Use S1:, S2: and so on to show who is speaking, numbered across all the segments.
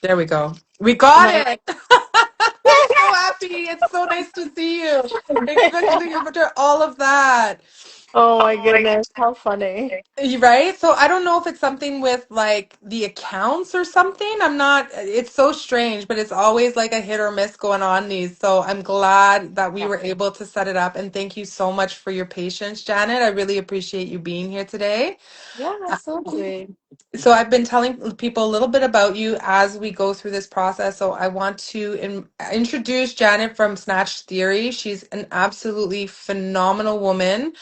S1: There we go. We got
S2: Am
S1: it. I'm so happy. It's so nice to see you. Especially
S2: I-
S1: after all of that.
S2: Oh my goodness, how funny.
S1: Right? So I don't know if it's something with like the accounts or something. I'm not, it's so strange, but it's always like a hit or miss going on these. So I'm glad that we
S2: Yeah,
S1: were able to set it up. And thank you so much for your patience, Janet. I really appreciate you being here today.
S2: yeah, absolutely.
S1: So I've been telling people a little bit about you as we go through this process. So I want to introduce Janet from Snatched Theory. She's an absolutely phenomenal woman.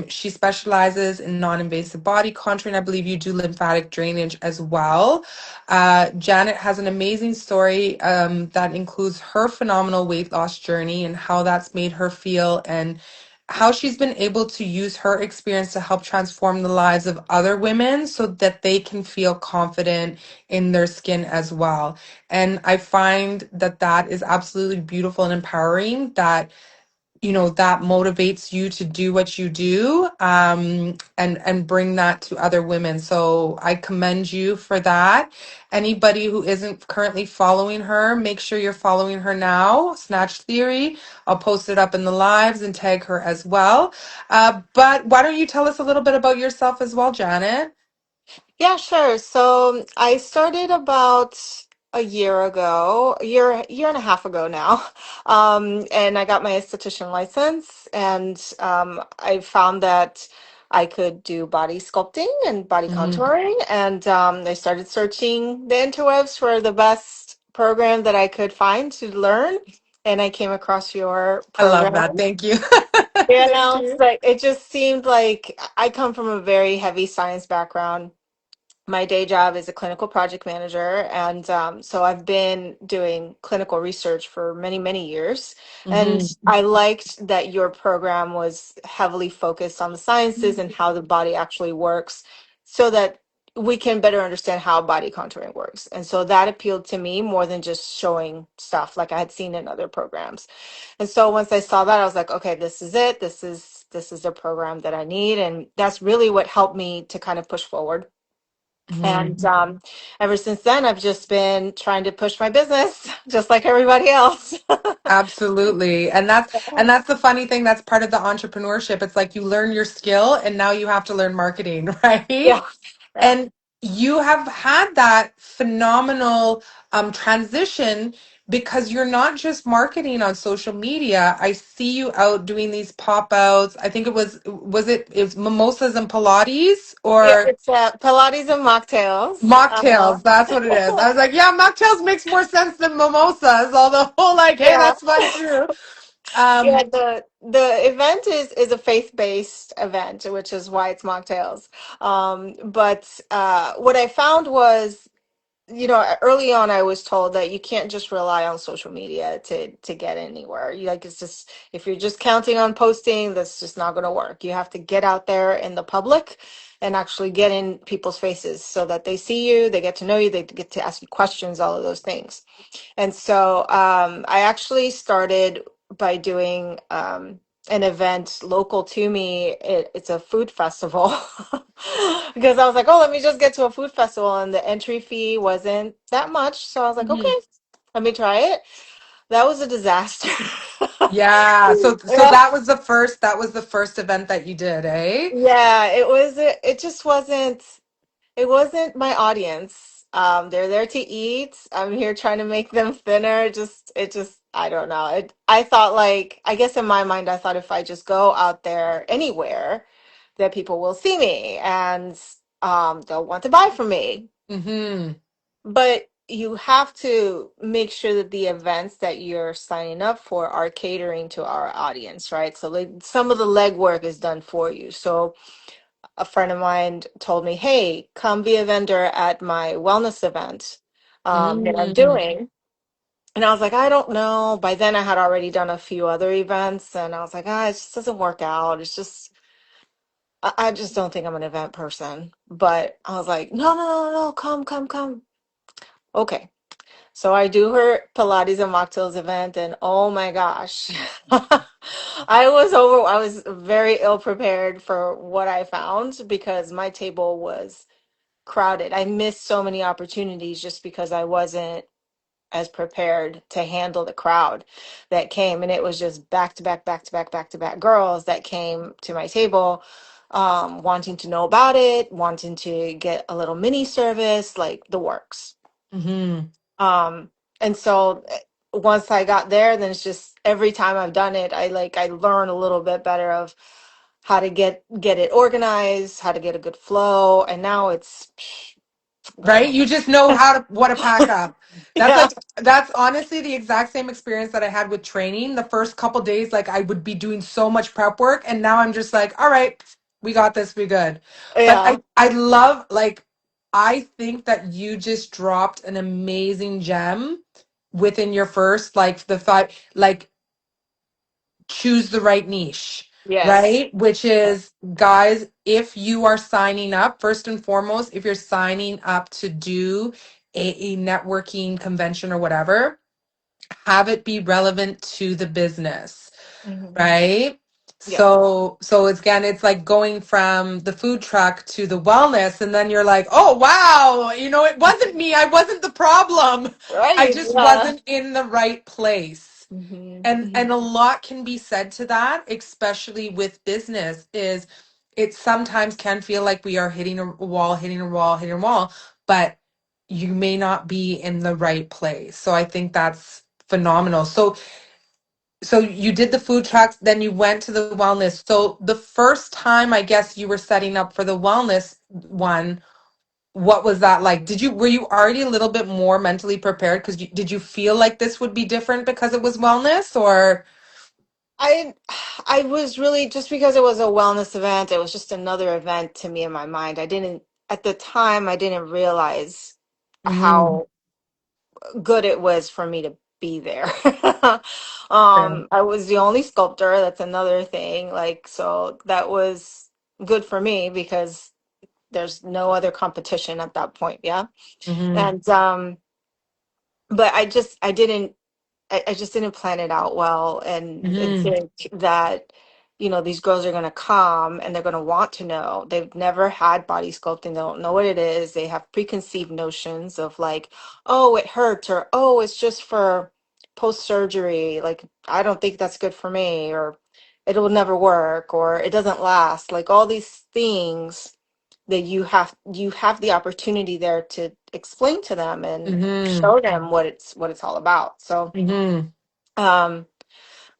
S1: She specializes in non-invasive body contouring. I believe you do lymphatic drainage as well. Janet has an amazing story that includes her phenomenal weight loss journey and how that's made her feel and how she's been able to use her experience to help transform the lives of other women so that they can feel confident in their skin as well. And I find that that is absolutely beautiful and empowering that that motivates you to do what you do, and bring that to other women. So I commend you for that. Anybody who isn't currently following her, make sure you're following her now. Snatch Theory, I'll post it up in the lives and tag her as well. But why don't you tell us a little bit about yourself as well, Janet?
S2: Yeah, sure. So I started about a year ago, year and a half ago now, and I got my esthetician license, and I found that I could do body sculpting and body
S1: Mhm.
S2: contouring, and I started searching the interwebs for the best program that I could find to learn, and I came across your
S1: I love that.
S2: program.
S1: Thank you.
S2: Yeah,
S1: Thank
S2: no, it's
S1: you.
S2: like it just seemed like I come from a very heavy science background. My day job is a clinical project manager, and so I've been doing clinical research for many, many years. And
S1: Hmm.
S2: I liked that your program was heavily focused on the sciences and how the body actually works, so that we can better understand how body contouring works. And so that appealed to me more than just showing stuff like I had seen in other programs. And so once I saw that, I was like, okay, this is it. This is the program that I need, and that's really what helped me to kind of push forward. And ever since then, I've just been trying to push my business, just like everybody else.
S1: Absolutely. And that's the funny thing, that's part of the entrepreneurship. It's like you learn your skill and now you have to learn marketing, right?
S2: Yeah, yeah,
S1: And you have had that phenomenal transition because you're not just marketing on social media. I see you out doing these pop outs. I think it was mimosas and Pilates
S2: yeah.
S1: or
S2: It's Pilates and mocktails.
S1: mocktails. That's what it is. I was like, yeah, mocktails makes more sense than mimosas, although like, hey,
S2: Yeah,
S1: that's fine too.
S2: yeah.
S1: Um,
S2: The event is a faith-based event, which is why it's mocktails. But what I found was, early on I was told that you can't just rely on social media to get anywhere. Like, it's just, if you're just counting on posting, that's just not going to work. You have to get out there in the public and actually get in people's faces so that they see you, they get to know you, they get to ask you questions, all of those things. And so I actually started by doing an event local to me. It's a food festival because I was like, oh, let me just get to a food festival. And the entry fee wasn't that much. So I was like, okay,
S1: mhm.
S2: let me try it. That was a disaster.
S1: Yeah. So
S2: Yeah.
S1: that was the first event that you did, eh?
S2: Yeah, it just wasn't. It wasn't my audience. They're there to eat. I'm here trying to make them thinner. I don't know. I thought, like, I guess in my mind, I thought if I just go out there anywhere, that people will see me and they'll want to buy from me.
S1: Mm-hmm.
S2: But you have to make sure that the events that you're signing up for are catering to our audience, right? So, like, some of the legwork is done for you. So a friend of mine told me, "Hey, come be a vendor at my wellness event that I'm
S1: Mm.
S2: doing." And I was like, I don't know. By then, I had already done a few other events, and I was like, it just doesn't work out. It's just, I just don't think I'm an event person. But I was like, no, no, no, no, come, come, come. Okay. So I do her Pilates and mocktails event, and oh my gosh, I was very ill prepared for what I found because my table was crowded. I missed so many opportunities just because I wasn't as prepared to handle the crowd that came. And it was just back to back, back to back, back to back girls that came to my table, wanting to know about it, wanting to get a little mini service, like the works.
S1: Mm-hmm.
S2: Um, and so once I got there, then it's just every time I've done it, I learn a little bit better of how to get it organized, how to get a good flow, and now it's
S1: Right? You just know what to pack up. That's
S2: yeah,
S1: like that's honestly the exact same experience that I had with training. The first couple days, like I would be doing so much prep work, and now I'm just like, all right, we got this, we good. But
S2: yeah,
S1: I love like I think that you just dropped an amazing gem within your first like the thought like choose the right niche,
S2: yes,
S1: right? Which is, guys, if you are signing up, first and foremost, if you're signing up to do a networking convention or whatever, have it be relevant to the business,
S2: hmm,
S1: right?
S2: yeah,
S1: So it's again, it's like going from the food truck to the wellness, and then you're like, oh wow, it wasn't me, I wasn't the problem. I
S2: right,
S1: just
S2: yeah,
S1: wasn't in the right place.
S2: hmm,
S1: And
S2: hmm,
S1: a lot can be said to that, especially with business, is it sometimes can feel like we are hitting a wall, hitting a wall, hitting a wall, but you may not be in the right place. So I think that's phenomenal. So you did the food trucks, then you went to the wellness. So the first time I guess you were setting up for the wellness one, what was that like? Were you already a little bit more mentally prepared? Because did you feel like this would be different because it was wellness or?
S2: I I was really, just because it was a wellness event, it was just another event to me in my mind. I didn't At the time I didn't realize
S1: Mhm.
S2: how good it was for me to be there.
S1: Okay.
S2: I was the only sculptor. That's another thing. Like, so that was good for me because there's no other competition at that point. Yeah.
S1: Mhm.
S2: And but I just didn't plan it out well and
S1: Mhm.
S2: think that, these girls are going to come and they're going to want to know. They've never had body sculpting. They don't know what it is. They have preconceived notions of like, oh, it hurts, or oh, it's just for post surgery. Like, I don't think that's good for me, or it'll never work, or it doesn't last. Like all these things that you have the opportunity there to explain to them and
S1: Mhm.
S2: show them what it's all about. So
S1: Mhm.
S2: um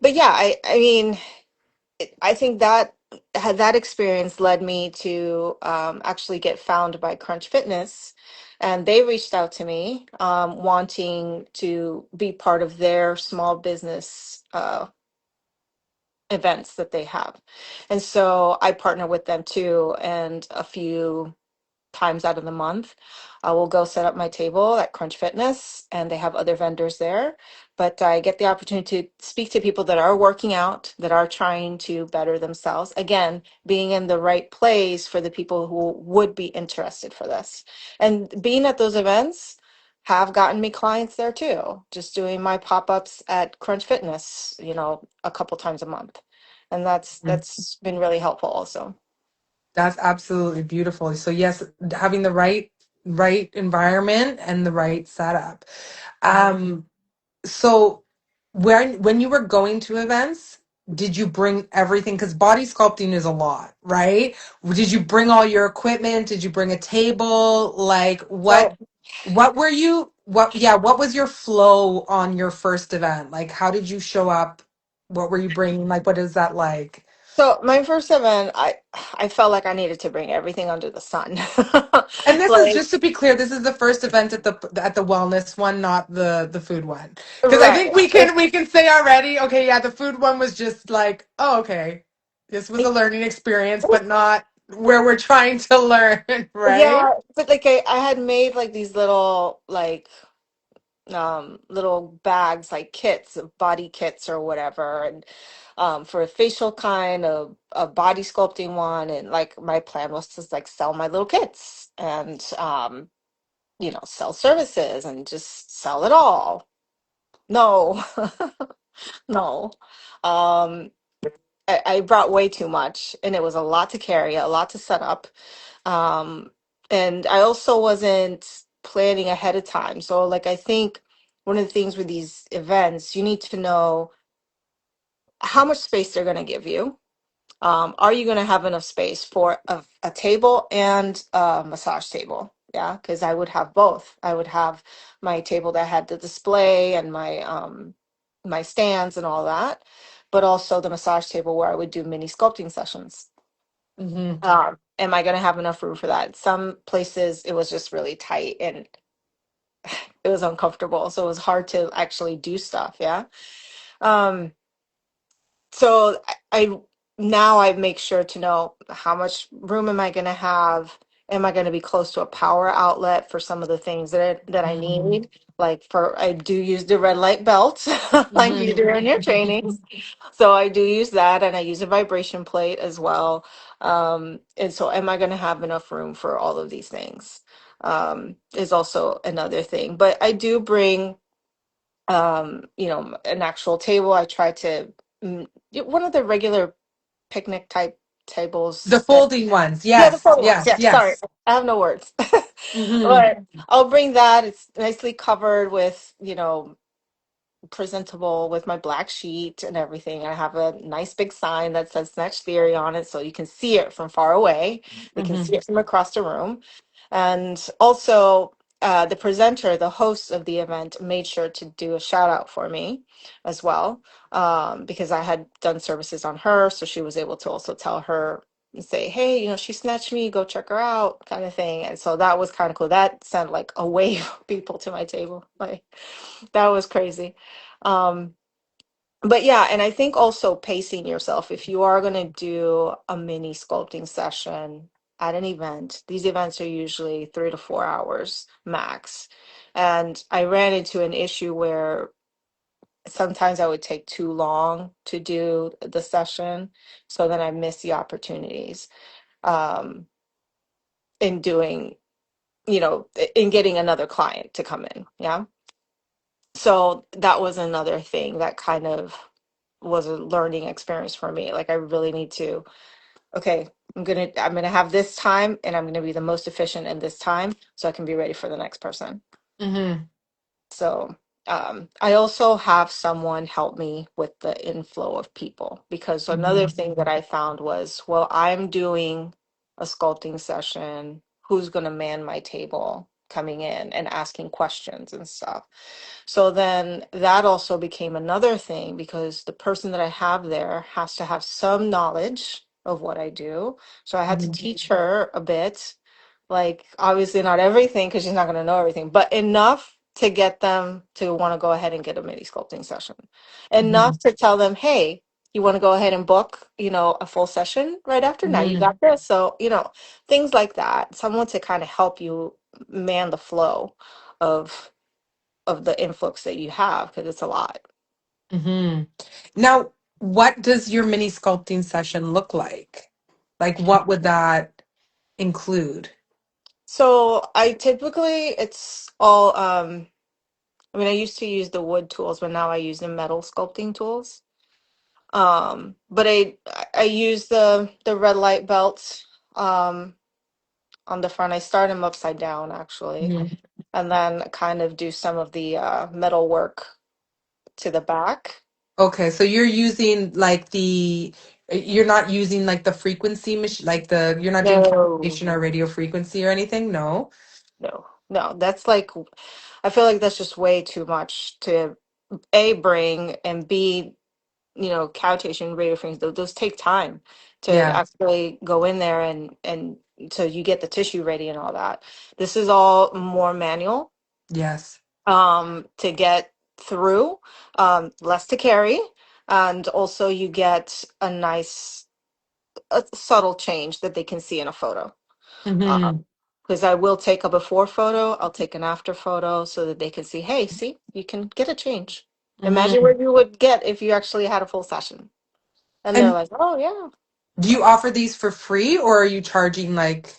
S2: but yeah, I mean, I think that had that experience led me to actually get found by Crunch Fitness, and they reached out to me, wanting to be part of their small business events that they have. And so I partner with them too, and a few times out of the month. I will go set up my table at Crunch Fitness, and they have other vendors there. But I get the opportunity to speak to people that are working out, that are trying to better themselves. Again, being in the right place for the people who would be interested for this. And being at those events have gotten me clients there too, just doing my pop-ups at Crunch Fitness, a couple times a month. And that's been really helpful also.
S1: That's absolutely beautiful. So yes, having the right environment and the right setup.
S2: Mhm.
S1: Um, so when you were going to events, did you bring everything? Because body sculpting is a lot, right? Did you bring all your equipment? Did you bring a table? Like
S2: So
S1: what were you what was your flow on your first event? Like how did you show up? What were you bringing? Like what is that like?
S2: So my first event, I felt like I needed to bring everything under the sun.
S1: And this is
S2: Like,
S1: just to be clear, this is the first event at the wellness one, not the food one. Because I
S2: right.
S1: think we can say already, okay, yeah, the food one was just like, oh, okay, this was a learning experience, but not where we're trying to learn, right?
S2: Yeah, but like I had made like these little bags, like kits of body kits or whatever, and for a facial kind of a body sculpting one, and like my plan was to like sell my little kits and sell services and just sell it all. No. No. Um, I brought way too much, and it was a lot to carry, a lot to set up. Um, And I also wasn't planning ahead of time. So, like, I think one of the things with these events, you need to know how much space they're going to give you. Are you going to have enough space for a table and a massage table? Yeah, because I would have both. I would have my table that had the display and my stands and all that, but also the massage table where I would do mini sculpting sessions.
S1: Mm-hmm.
S2: Am I going to have enough room for that? Some places it was just really tight and it was uncomfortable, so it was hard to actually do stuff. Yeah. Um, so I now I make sure to know how much room am I going to have? Am I going to be close to a power outlet for some of the things that I
S1: Mm-hmm.
S2: need? Like for I do use the red light belt like you do in your trainings. So I do use that, and I use a vibration plate as well. And so am I going to have enough room for all of these things? Is also another thing. But I do bring an actual table. I try to one of the regular picnic type
S1: The
S2: tables that
S1: folding ones.
S2: yeah, the
S1: Yes,
S2: photo ones.
S1: yes,
S2: Yeah, sorry.
S1: yes.
S2: I have no words.
S1: Mm-hmm.
S2: But I'll bring that. It's nicely covered with, presentable with my black sheet and everything. I have a nice big sign that says Snatched Theory on it, so you can see it from far away. They can
S1: Mm-hmm.
S2: see it from across the room. And also, the presenter, the host of the event, made sure to do a shout out for me as well, because I had done services on her. So she was able to also tell her and say, hey, she snatched me, go check her out, kind of thing. And so that was kind of cool. That sent like a wave of people to my table. Like, that was crazy. Um, but yeah, and I think also pacing yourself. If you are going to do a mini sculpting session at an event, these events are usually 3 to 4 hours max. And I ran into an issue where sometimes I would take too long to do the session. So then I miss the opportunities um, in doing, in getting another client to come in. Yeah. So that was another thing that kind of was a learning experience for me. Like I really need to, okay, I'm gonna have this time and I'm gonna be the most efficient in this time so I can be ready for the next person.
S1: Mm-hmm.
S2: So I also have someone help me with the inflow of people because another
S1: Mm-hmm.
S2: thing that I found was, well, I'm doing a sculpting session. Who's gonna man my table coming in and asking questions and stuff? So then that also became another thing because the person that I have there has to have some knowledge of what I do. So I had to teach her a bit, like obviously not everything because she's not going to know everything, but enough to get them to want to go ahead and get a mini sculpting session.
S1: Mm-hmm.
S2: Enough to tell them, hey, you want to go ahead and book, a full session right after? Now you
S1: Mm-hmm.
S2: got this. So, things like that. Someone to kind of help you man the flow of the influx that you have because it's a lot.
S1: Mm-hmm. Now, what does your mini sculpting session look like? Like, what would that include?
S2: So I typically it's all I mean I used to use the wood tools, but now I use the metal sculpting tools. But I use the red light belts um on the front. I start them upside down actually,
S1: Mhm.
S2: and then kind of do some of the metal work to the back.
S1: Okay, so you're using like you're not using like the frequency machine, like you're not doing
S2: No,
S1: cavitation or radio frequency or anything? No.
S2: no. That's like I feel like that's just way too much to A bring and B cavitation radio frames, those take time to
S1: Yeah.
S2: actually go in there and so you get the tissue ready and all that. This is all more manual
S1: Yes.
S2: to get through, less to carry, and also you get a subtle change that they can see in a photo.
S1: Mm-hmm.
S2: Because I will take a before photo, I'll take an after photo so that they can see, hey, see, you can get a change. Imagine
S1: Mm-hmm.
S2: what you would get if you actually had a full session. And they're
S1: And
S2: like, oh, yeah.
S1: do you offer these for free or are you charging like,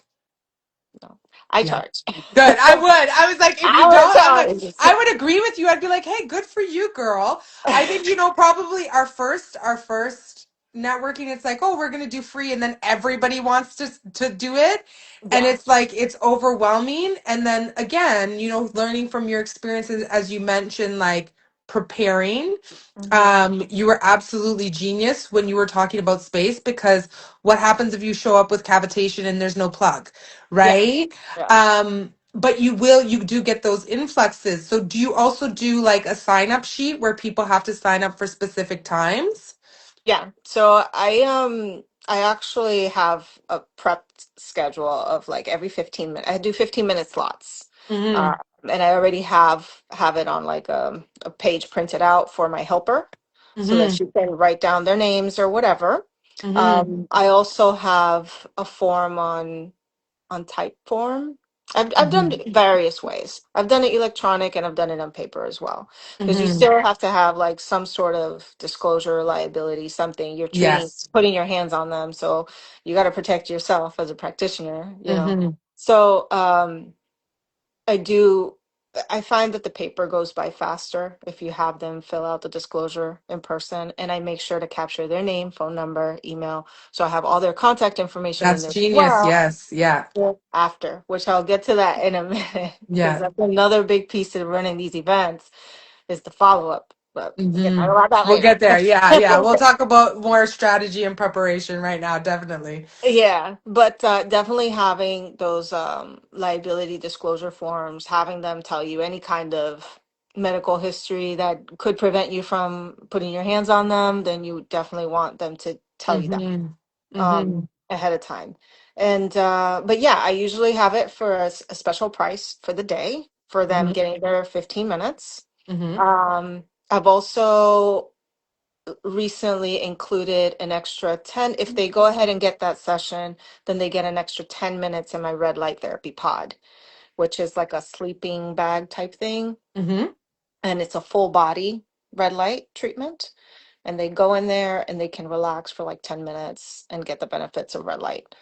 S2: No, I
S1: yeah.
S2: charge.
S1: Good. I would. I was like, if you
S2: I would
S1: don't, I'm like, I
S2: charge.
S1: would agree with you. I'd be like, hey, good for you, girl. I think, probably our first networking, it's like, oh, we're going to do free, and then everybody wants to do it, and
S2: Yeah.
S1: it's like it's overwhelming. And then again, learning from your experiences, as you mentioned, like preparing.
S2: Hmm.
S1: You were absolutely genius when you were talking about space, because what happens if you show up with cavitation and there's no plug,
S2: Yeah.
S1: right?
S2: Yeah.
S1: But you do get those influxes. So do you also do like a sign up sheet where people have to sign up for specific times?
S2: Yeah. So I actually have a prepped schedule of like every 15 minutes. I do 15-minute slots. Uh,
S1: Mm-hmm.
S2: and I already have it on like a page printed out for my helper so that
S1: Mm-hmm.
S2: she can write down their names or whatever.
S1: Mm-hmm.
S2: I also have a form on type form. I've done
S1: Mm-hmm.
S2: it various ways. I've done it electronic and I've done it on paper as well. Because you
S1: Mm-hmm.
S2: still have to have like some sort of disclosure, liability, something. You're treating,
S1: Yes.
S2: putting your hands on them. So you got to protect yourself as a practitioner, you know.
S1: Mm-hmm.
S2: So I do. I find that the paper goes by faster if you have them fill out the disclosure in person, and I make sure to capture their name, phone number, email, so I have all their contact information in
S1: That's
S2: there as
S1: genius.
S2: well
S1: Yes. Yeah.
S2: after, which I'll get to that in a minute because
S1: Yeah.
S2: that's another big piece of running these events is the follow up. But we can talk
S1: Mm-hmm.
S2: about that
S1: We'll
S2: later.
S1: get there. Yeah. Yeah. We'll talk about more strategy and preparation right now. Definitely.
S2: Yeah, but definitely having those liability disclosure forms, having them tell you any kind of medical history that could prevent you from putting your hands on them, then you definitely want them to tell you that
S1: Mm-hmm. Mm-hmm.
S2: ahead of time. And but yeah, I usually have it for a special price for the day for them
S1: Mm-hmm.
S2: getting their 15 minutes.
S1: Mm-hmm.
S2: I've also recently included an extra 10. If they go ahead and get that session, then they get an extra 10 minutes in my red light therapy pod, which is like a sleeping bag type thing.
S1: Mm-hmm.
S2: And it's a full body red light treatment. And they go in there and they can relax for like 10 minutes and get the benefits of red light.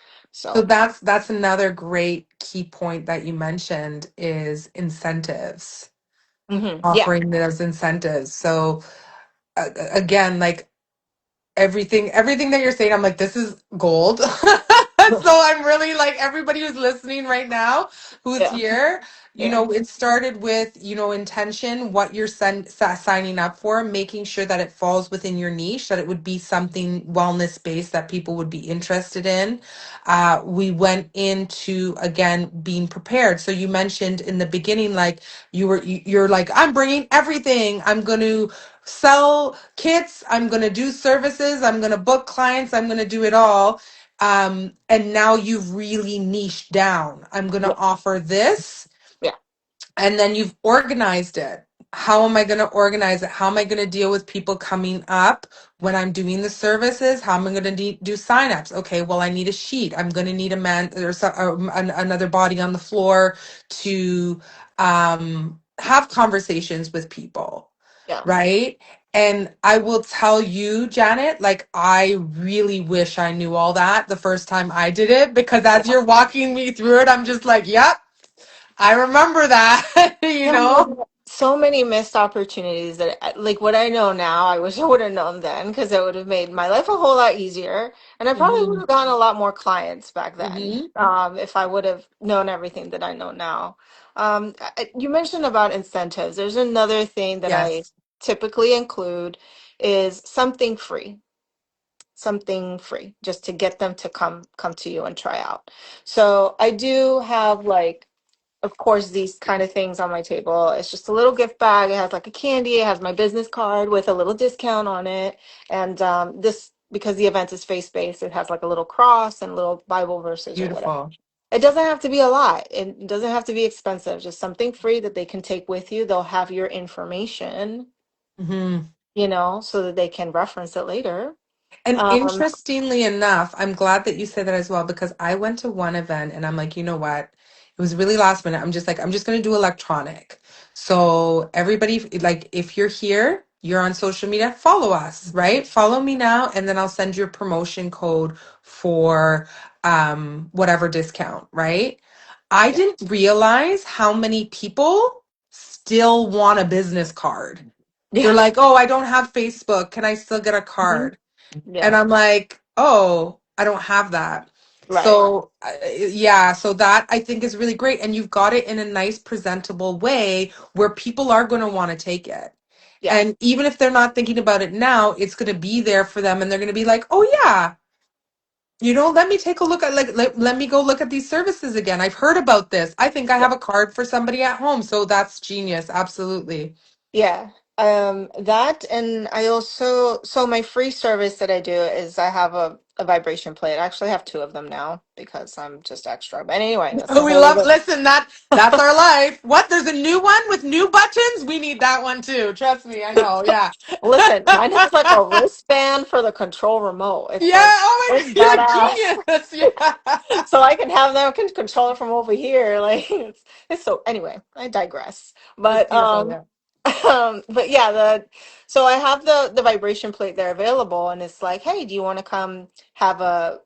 S1: So
S2: So,
S1: that's another great key point that you mentioned is incentives,
S2: yeah.
S1: offering those incentives. So again, like everything that you're saying, I'm like, this is gold. So I'm really like everybody who's listening right now, who's
S2: Yeah.
S1: here,
S2: Yeah.
S1: it started with, intention, what you're signing up for, making sure that it falls within your niche, that it would be something wellness based that people would be interested in. We went into, again, being prepared. So you mentioned in the beginning, like you're like, I'm bringing everything. I'm going to sell kits, I'm going to do services, I'm going to book clients, I'm going to do it all. And now you've really niched down. I'm going to
S2: Yeah.
S1: offer this,
S2: Yeah.
S1: and then you've organized it. How am I going to organize it? How am I going to deal with people coming up when I'm doing the services? How am I going to do signups? Okay, well, I need a sheet. I'm going to need a man or another body on the floor to have conversations with people,
S2: Yeah.
S1: right? And I will tell you, Janet, like I really wish I knew all that the first time I did it, because as
S2: Yeah.
S1: you're walking me through it, I'm just like, yep, I remember that, you know?
S2: So many missed opportunities that, like what I know now, I wish I would have known then because it would have made my life a whole lot easier. And I probably would
S1: Hmm.
S2: have gotten a lot more clients back then
S1: Hmm.
S2: if I would have known everything that I know now. You mentioned about incentives. There's another thing that I
S1: Yes,
S2: typically include is something free, just to get them to come to you and try out. So I do have like of course, these kind of things on my table. It's just a little gift bag. It has like a candy. It has my business card with a little discount on it. And this, because the event is faith-based, it has like a little cross and little Bible verses or whatever.
S1: beautiful.
S2: It doesn't have to be a lot. It doesn't have to be expensive. Just something free that they can take with you. They'll have your information,
S1: Hmm.
S2: so that they can reference it later.
S1: And
S2: Um,
S1: interestingly enough, I'm glad that you said that as well, because I went to one event and I'm like, you know what? It was really last minute. I'm just like, I'm just going to do electronic. So everybody, like, if you're here, you're on social media, follow us, right? Follow me now, and then I'll send you a promotion code for whatever discount, right? I
S2: yeah.
S1: didn't realize how many people still want a business card. They're
S2: Yeah.
S1: like, oh, I don't have Facebook. Can I still get a
S2: Mhm.
S1: card? And
S2: Yeah.
S1: I'm like, oh, I don't have that.
S2: Right.
S1: So, yeah, so that I think is really great. And you've got it in a nice, presentable way where people are going to want to take it.
S2: Yeah.
S1: And even if they're not thinking about it now, it's going to be there for them and they're going to be like, oh, yeah, let me take a look at, like, let me go look at these services again. I've heard about this. I think I
S2: Yeah.
S1: have a card for somebody at home. So that's genius. Absolutely.
S2: Yeah. That, and I also, so my free service that I do is I have a vibration plate. I actually have two of them now because I'm just extra. But anyway, that's a
S1: Oh, we
S2: whole
S1: love,
S2: other.
S1: listen, that's our life. What? There's a new one with new buttons? We need that one too. Trust me, I know. Yeah.
S2: Listen, mine has like a wristband for the control remote. It's
S1: Yeah,
S2: like,
S1: oh
S2: it's
S1: my, you're a
S2: badass.
S1: genius. Yeah.
S2: So I can have them control it from over here. Like it's so anyway, I digress.
S1: It's
S2: But
S1: beautiful, yeah.
S2: but yeah, so I have the vibration plate there available and it's like, hey, do you want to come have a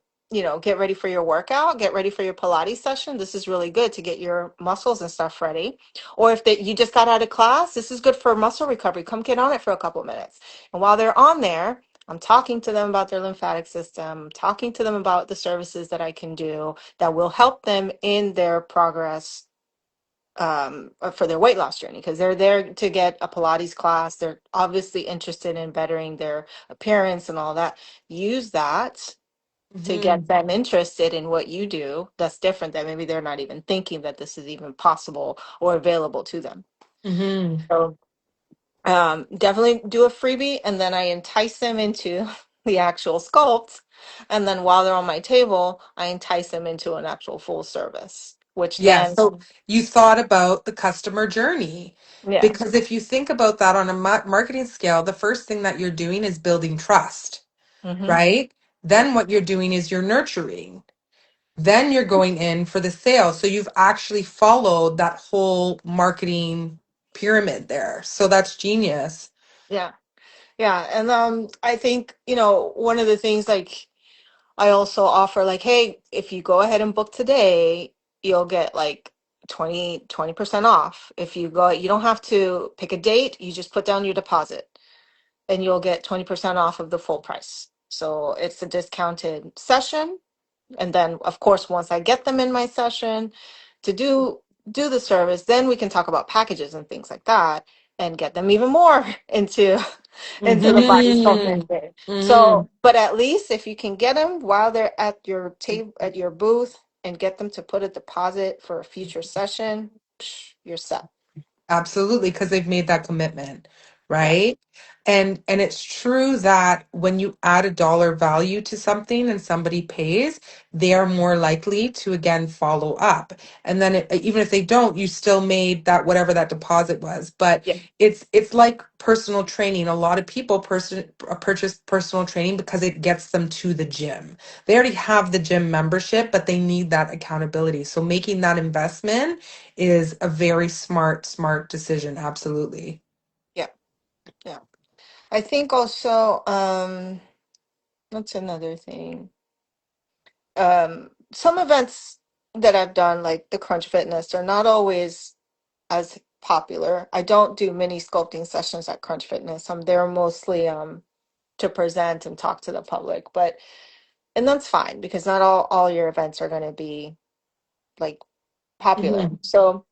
S2: get ready for your workout, get ready for your Pilates session? This is really good to get your muscles and stuff ready. Or if you just got out of class, this is good for muscle recovery. Come get on it for a couple minutes. And while they're on there, I'm talking to them about their lymphatic system, talking to them about the services that I can do that will help them in their progress for their weight loss journey because they're there to get a Pilates class. They're obviously interested in bettering their appearance and all that. Use that to
S1: Hmm.
S2: get them interested in what you do. That's different that maybe they're not even thinking that this is even possible or available to them.
S1: Hmm.
S2: So definitely do a freebie and then I entice them into the actual sculpt. And then while they're on my table, I entice them into an actual full service, which
S1: Yeah.
S2: then,
S1: So you thought about the customer journey
S2: yeah.
S1: because if you think about that on a marketing scale, the first thing that you're doing is building trust,
S2: Hmm.
S1: right?
S2: Yeah.
S1: Then what you're doing is you're nurturing. Then you're going in for the sale. So you've actually followed that whole marketing pyramid there. So that's genius.
S2: Yeah. Yeah. And I think, one of the things like I also offer like, hey, if you go ahead and book today, you'll get like 20% off. If you go, you don't have to pick a date, you just put down your deposit and you'll get 20% off of the full price. So it's a discounted session. And then of course, once I get them in my session to do the service, then we can talk about packages and things like that and get them even more into the body
S1: Hmm.
S2: sculpting thing.
S1: Hmm.
S2: So, but at least if you can get them while they're at your table at your booth and get them to put a deposit for a future session, you're set.
S1: Absolutely, because they've made that commitment,
S2: Yeah.
S1: right? And it's true that when you add a dollar value to something and somebody pays, they are more likely to again follow up. And then even if they don't, you still made that whatever that deposit was. But
S2: Yeah.
S1: it's like personal training. A lot of people purchase personal training because it gets them to the gym. They already have the gym membership, but they need that accountability. So making that investment is a very smart decision. Absolutely.
S2: Yeah. Yeah. I think also, what's another thing? Some events that I've done, like the Crunch Fitness, are not always as popular. I don't do mini sculpting sessions at Crunch Fitness. They're mostly to present and talk to the public, but and that's fine because not all your events are going to be like popular.
S1: Hmm.
S2: So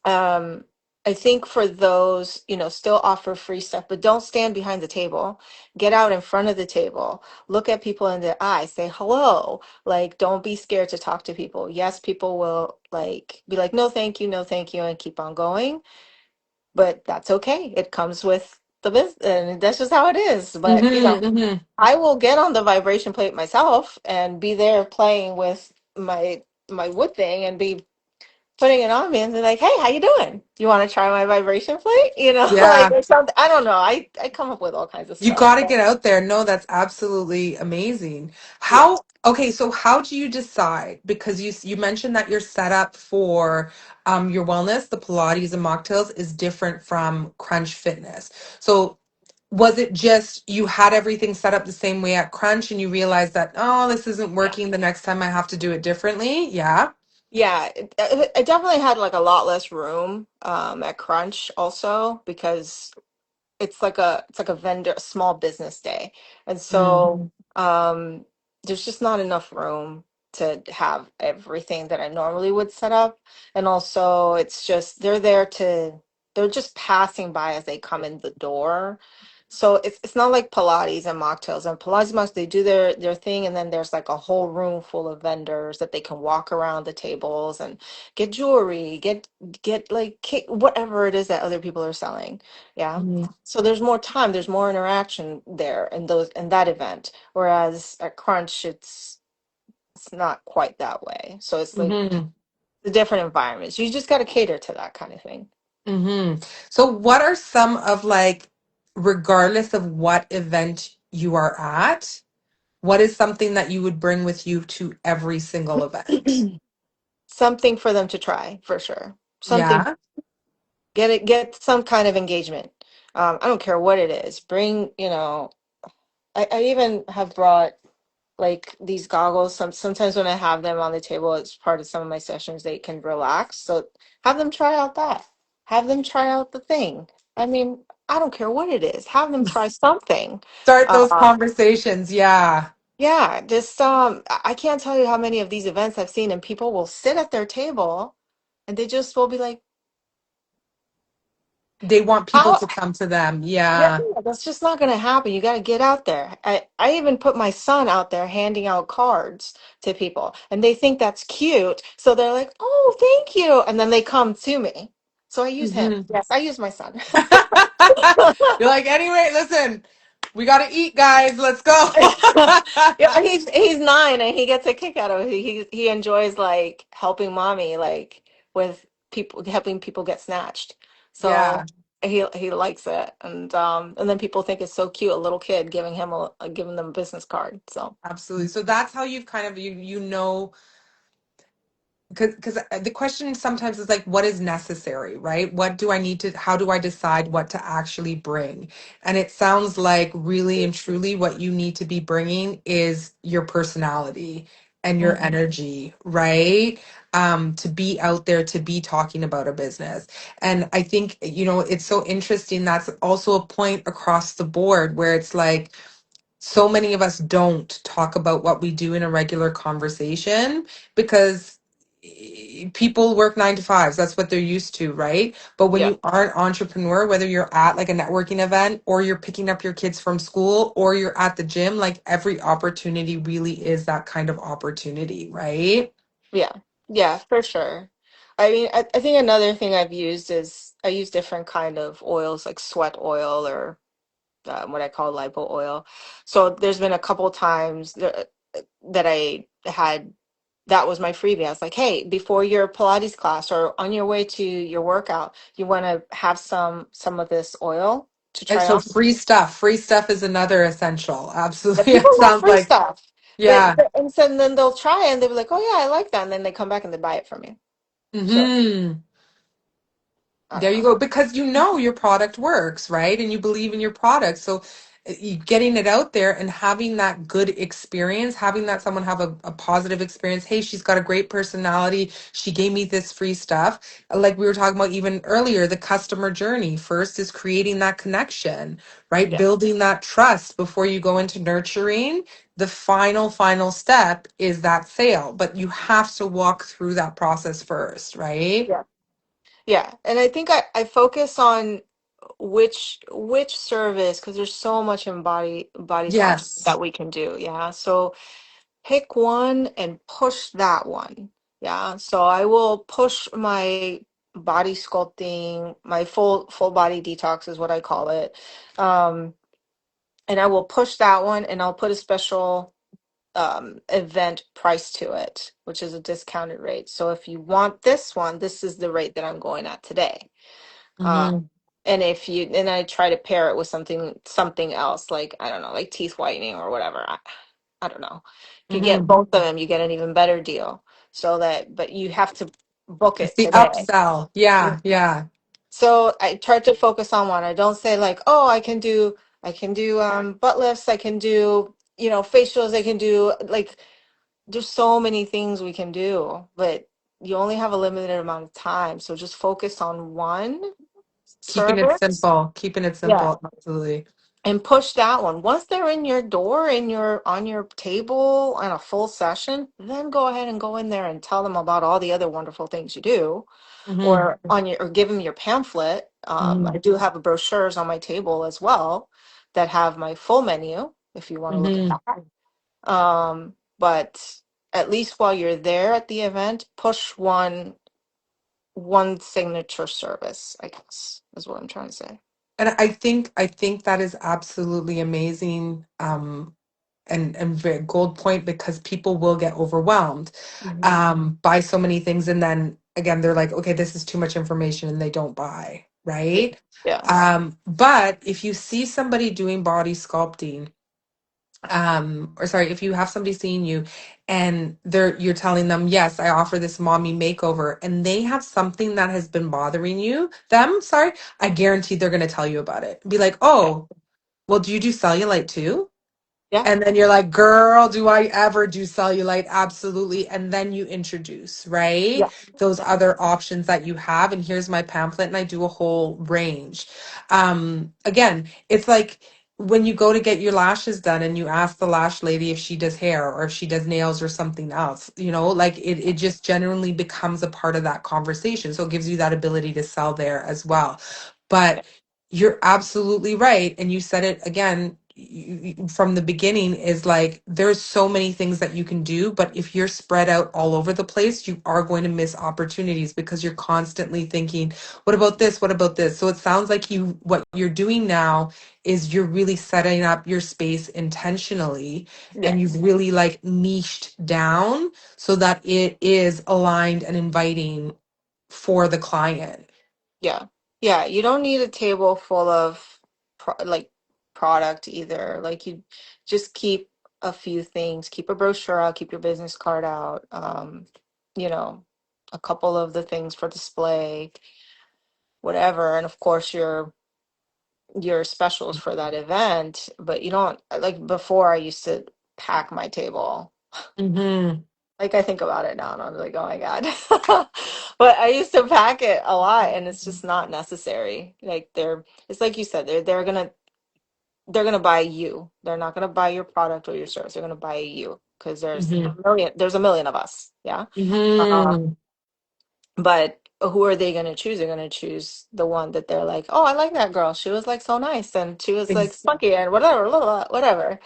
S2: um I think for those, still offer free stuff, but don't stand behind the table. Get out in front of the table. Look at people in the eye. Say hello. Like, don't be scared to talk to people. Yes, people will like be like, no, thank you, no, thank you, and keep on going. But that's okay. It comes with the business, and that's just how it is. But
S1: Hmm. Hmm.
S2: I will get on the vibration plate myself and be there playing with my wood thing and be putting it on me and be like, "Hey, how you doing? Do you want to try my vibration plate?" Like
S1: Yeah.
S2: or something. I don't know. I come up with all kinds of
S1: You
S2: stuff.
S1: got to
S2: But
S1: get out there. No, that's absolutely amazing.
S2: yeah,
S1: Okay, so how do you decide? Because you mentioned that your setup for your wellness, the Pilates and mocktails is different from Crunch Fitness. So was it just you had everything set up the same way at Crunch and you realized that, oh, this isn't
S2: yeah,
S1: working the next time I have to do it differently? Yeah.
S2: yeah. It definitely had like a lot less room at Crunch also because it's like a vendor, a small business day. And
S1: Mm,
S2: so there's just not enough room to have everything that I normally would set up. And also it's just they're just passing by as they come in the door. So it's not like Pilates and mocktails. And Pilates and mocktails, they do their thing, and then there's like a whole room full of vendors that they can walk around the tables and get jewelry, get like whatever it is that other people are selling. Yeah.
S1: mm,
S2: So there's more time, there's more interaction there in that event. Whereas at Crunch, it's not quite that way. So it's like
S1: mhm,
S2: the different environments. You just got to cater to that kind of thing.
S1: mhm. So what are some of like, regardless of what event you are at, what is something that you would bring with you to every single event?
S2: Something for them to try for sure. Something,
S1: Yeah.
S2: get some kind of engagement. I don't care what it is. Bring, I even have brought like these goggles. Sometimes when I have them on the table, it's part of some of my sessions, they can relax. So have them try out that. Have them try out the thing. I mean, I don't care what it is. Have them try something.
S1: Start those
S2: Uh,
S1: conversations. Yeah.
S2: yeah, just I can't tell you how many of these events I've seen, and people will sit at their table and they just will be like,
S1: They want people
S2: how.
S1: to come to them.
S2: Yeah,
S1: Yeah.
S2: that's just not going to happen. You got to get out there. I even put my son out there handing out cards to people, and they think that's cute. So they're like, "Oh, thank you." And then they come to me. So I use him.
S1: Mhm.
S2: Yes, I use my son.
S1: You're like, anyway, listen, we got to eat, guys. Let's go.
S2: Yeah, he's 9 and he gets a kick out of it. He enjoys like helping mommy like with people helping people get snatched.
S1: Yeah.
S2: So he likes it, and then people think it's so cute, a little kid giving them a business card. So
S1: Absolutely. So that's how you've kind of you know, because the question sometimes is like, what is necessary, right? What do I need to, how do I decide what to actually bring? And it sounds like really and truly what you need to be bringing is your personality and your
S2: Mhm.
S1: energy, right? To be out there, to be talking about a business. And I think, it's so interesting. That's also a point across the board where it's like, so many of us don't talk about what we do in a regular conversation because people work 9 to 5s. That's what they're used to, right? But when
S2: Yeah,
S1: you are an entrepreneur, whether you're at like a networking event or you're picking up your kids from school or you're at the gym, like every opportunity really is that kind of opportunity, right?
S2: yeah, yeah, for sure. I mean, I think another thing I've used is I use different kind of oils like sweat oil or what I call lipo oil. So there's been a couple times that I had that was my freebie. I was like, hey, before your Pilates class or on your way to your workout, you want to have some of this oil to
S1: And
S2: try
S1: so
S2: on.
S1: free stuff. Free stuff is another essential.
S2: The
S1: Absolutely.
S2: people
S1: It
S2: love
S1: sounds
S2: free
S1: like,
S2: stuff.
S1: yeah.
S2: And so then they'll try it and they'll be like, oh yeah, I like that. And then they come back and they buy it from you. So
S1: Hmm.
S2: I
S1: There
S2: don't
S1: you
S2: know.
S1: go. Because you know your product works, right? And you believe in your product. So you getting it out there and having that good experience, having that someone have a positive experience. Hey, she's got a great personality. She gave me this free stuff. Like we were talking about even earlier, the customer journey first is creating that connection, right?
S2: Yeah.
S1: Building that trust before you go into nurturing. The final step is that sale, but you have to walk through that process first, right?
S2: Yeah. Yeah. And I think I focus on which service because there's so much in body talk
S1: Yes.
S2: that we can do. Yeah. So pick one and push that one. Yeah. So I will push my body sculpting, my full body detox is what I call it. Um, and I will push that one and I'll put a special event price to it, which is a discounted rate. So if you want this one, this is the rate that I'm going at today. Uh,
S1: Hmm.
S2: and if you and I try to pair it with something else, like I don't know, like teeth whitening or whatever. I don't know. If you get
S1: Hmm.
S2: both of them, you get an even better deal. So that, but you have to book
S1: It's
S2: it
S1: the
S2: today.
S1: upsell.
S2: Yeah.
S1: Yeah, yeah.
S2: So I try to focus on one. I don't say like, oh, I can do butt lifts, I can do, facials, I can do like there's so many things we can do, but you only have a limited amount of time. So just focus on one
S1: Keeping it
S2: service.
S1: simple. Keeping it
S2: Yeah.
S1: simple. Absolutely.
S2: And push that one. Once they're in your door, in your on your table on a full session, then go ahead and go in there and tell them about all the other wonderful things you do,
S1: Mm-hmm.
S2: or on your or give them your pamphlet.
S1: Mm-hmm.
S2: I do have brochures on my table as well that have my full menu if you want to look at
S1: Mm-hmm.
S2: that. But at least while you're there at the event, push one signature service, I guess, is what I'm trying to say.
S1: And I think that is absolutely amazing. And very gold point because people will get overwhelmed
S2: Hmm.
S1: by so many things, and then again they're like, okay, this is too much information, and they don't buy,
S2: Yeah.
S1: right?
S2: Yeah.
S1: But if you see somebody doing body sculpting, or sorry, if you have somebody seeing you and you're telling them, yes, I offer this mommy makeover, and they have something that has been bothering them, sorry, I guarantee they're going to tell you about it. Be like, oh, well, do you do cellulite too?
S2: Yeah.
S1: And then you're like, girl, do I ever do cellulite? Absolutely. And then you introduce, right?
S2: Yeah.
S1: Those
S2: Yeah.
S1: other options that you have. And here's my pamphlet, and I do a whole range. Again, it's like when you go to get your lashes done and you ask the lash lady if she does hair or if she does nails or something else, like it just generally becomes a part of that conversation. So it gives you that ability to sell there as well.
S2: Yeah.
S1: But you're absolutely right. And you said it again from the beginning is like there's so many things that you can do, but if you're spread out all over the place, you are going to miss opportunities because you're constantly thinking, what about this? What about this? So it sounds like what you're doing now is you're really setting up your space intentionally, and
S2: Yes.
S1: you've really like niched down so that it is aligned and inviting for the client.
S2: Yeah. Yeah. You don't need a table full of like product either. Like you just keep a few things, keep a brochure out, keep your business card out, you know, a couple of the things for display, whatever. And of course your specials for that event, but you don't like before I used to pack my table.
S1: Mm-hmm.
S2: Like I think about it now and I'm like, oh my God. But I used to pack it a lot and it's just not necessary. Like it's like you said, they're gonna buy you. They're not gonna buy your product or your service. They're gonna buy you because
S1: Mm-hmm.
S2: there's a million of us. Yeah.
S1: Mm-hmm.
S2: But who are they going to choose? They're going to choose the one that they're like, oh, I like that girl. She was like so nice and she was like
S1: Ex-
S2: spunky and whatever, blah, blah, whatever.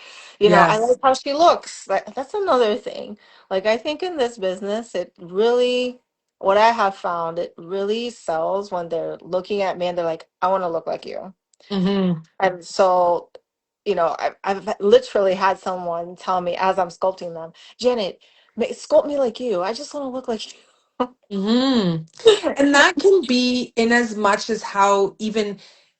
S2: I like
S1: yes.
S2: how she looks. That's another thing. Like, I think in this business, what I have found, it really sells when they're looking at me and they're like, I want to look like you.
S1: Mm-hmm.
S2: And so, I've literally had someone tell me as I'm sculpting them, Janet, sculpt me like you. I just want to look like you.
S1: Mm-hmm. And that can be in as much as how even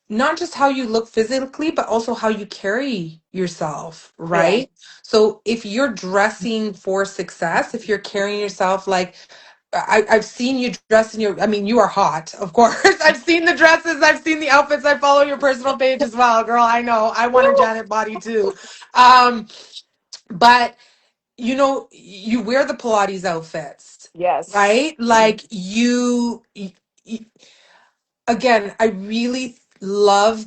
S1: not just how you look physically, but also how you carry yourself,
S2: Yeah.
S1: right? So if you're dressing for success, if you're carrying yourself like I've seen you dress in I mean, you are hot, of course. I've seen the dresses, I've seen the outfits. I follow your personal page as well, girl. I know. I want a Janet body too. Um, but you wear the Pilates outfits,
S2: Yes.
S1: right? Like you again, I really love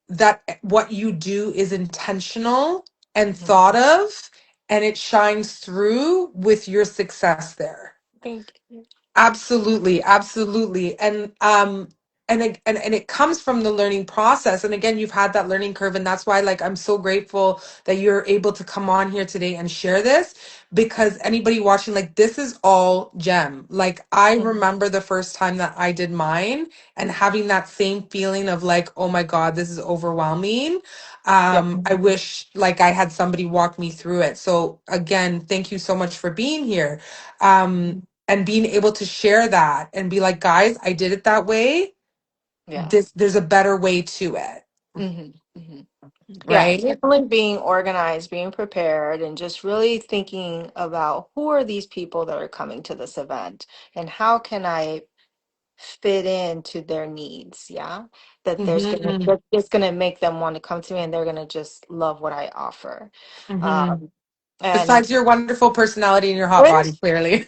S1: that what you do is intentional and
S2: Mhm.
S1: thought of, and it shines through with your success there.
S2: Thank you.
S1: Absolutely, absolutely. And it comes from the learning process. And again, you've had that learning curve, and that's why like I'm so grateful that you're able to come on here today and share this, because anybody watching, like, this is all gem. Like, I
S2: Mhm.
S1: remember the first time that I did mine and having that same feeling of like, oh my God, this is overwhelming.
S2: Yeah.
S1: I wish like I had somebody walk me through it. So again, thank you so much for being here. And being able to share that and be like, guys, I did it that way.
S2: Yeah.
S1: There's a better way to it,
S2: Hmm. Hmm. Yeah.
S1: right?
S2: Definitely being organized, being prepared, and just really thinking about who are these people that are coming to this event and how can I fit into their needs. Yeah.
S1: Mm-hmm,
S2: It's gonna make them want to come to me and they're gonna just love what I offer.
S1: mm-hmm,
S2: Um, And
S1: Besides your wonderful personality and your hot body, clearly.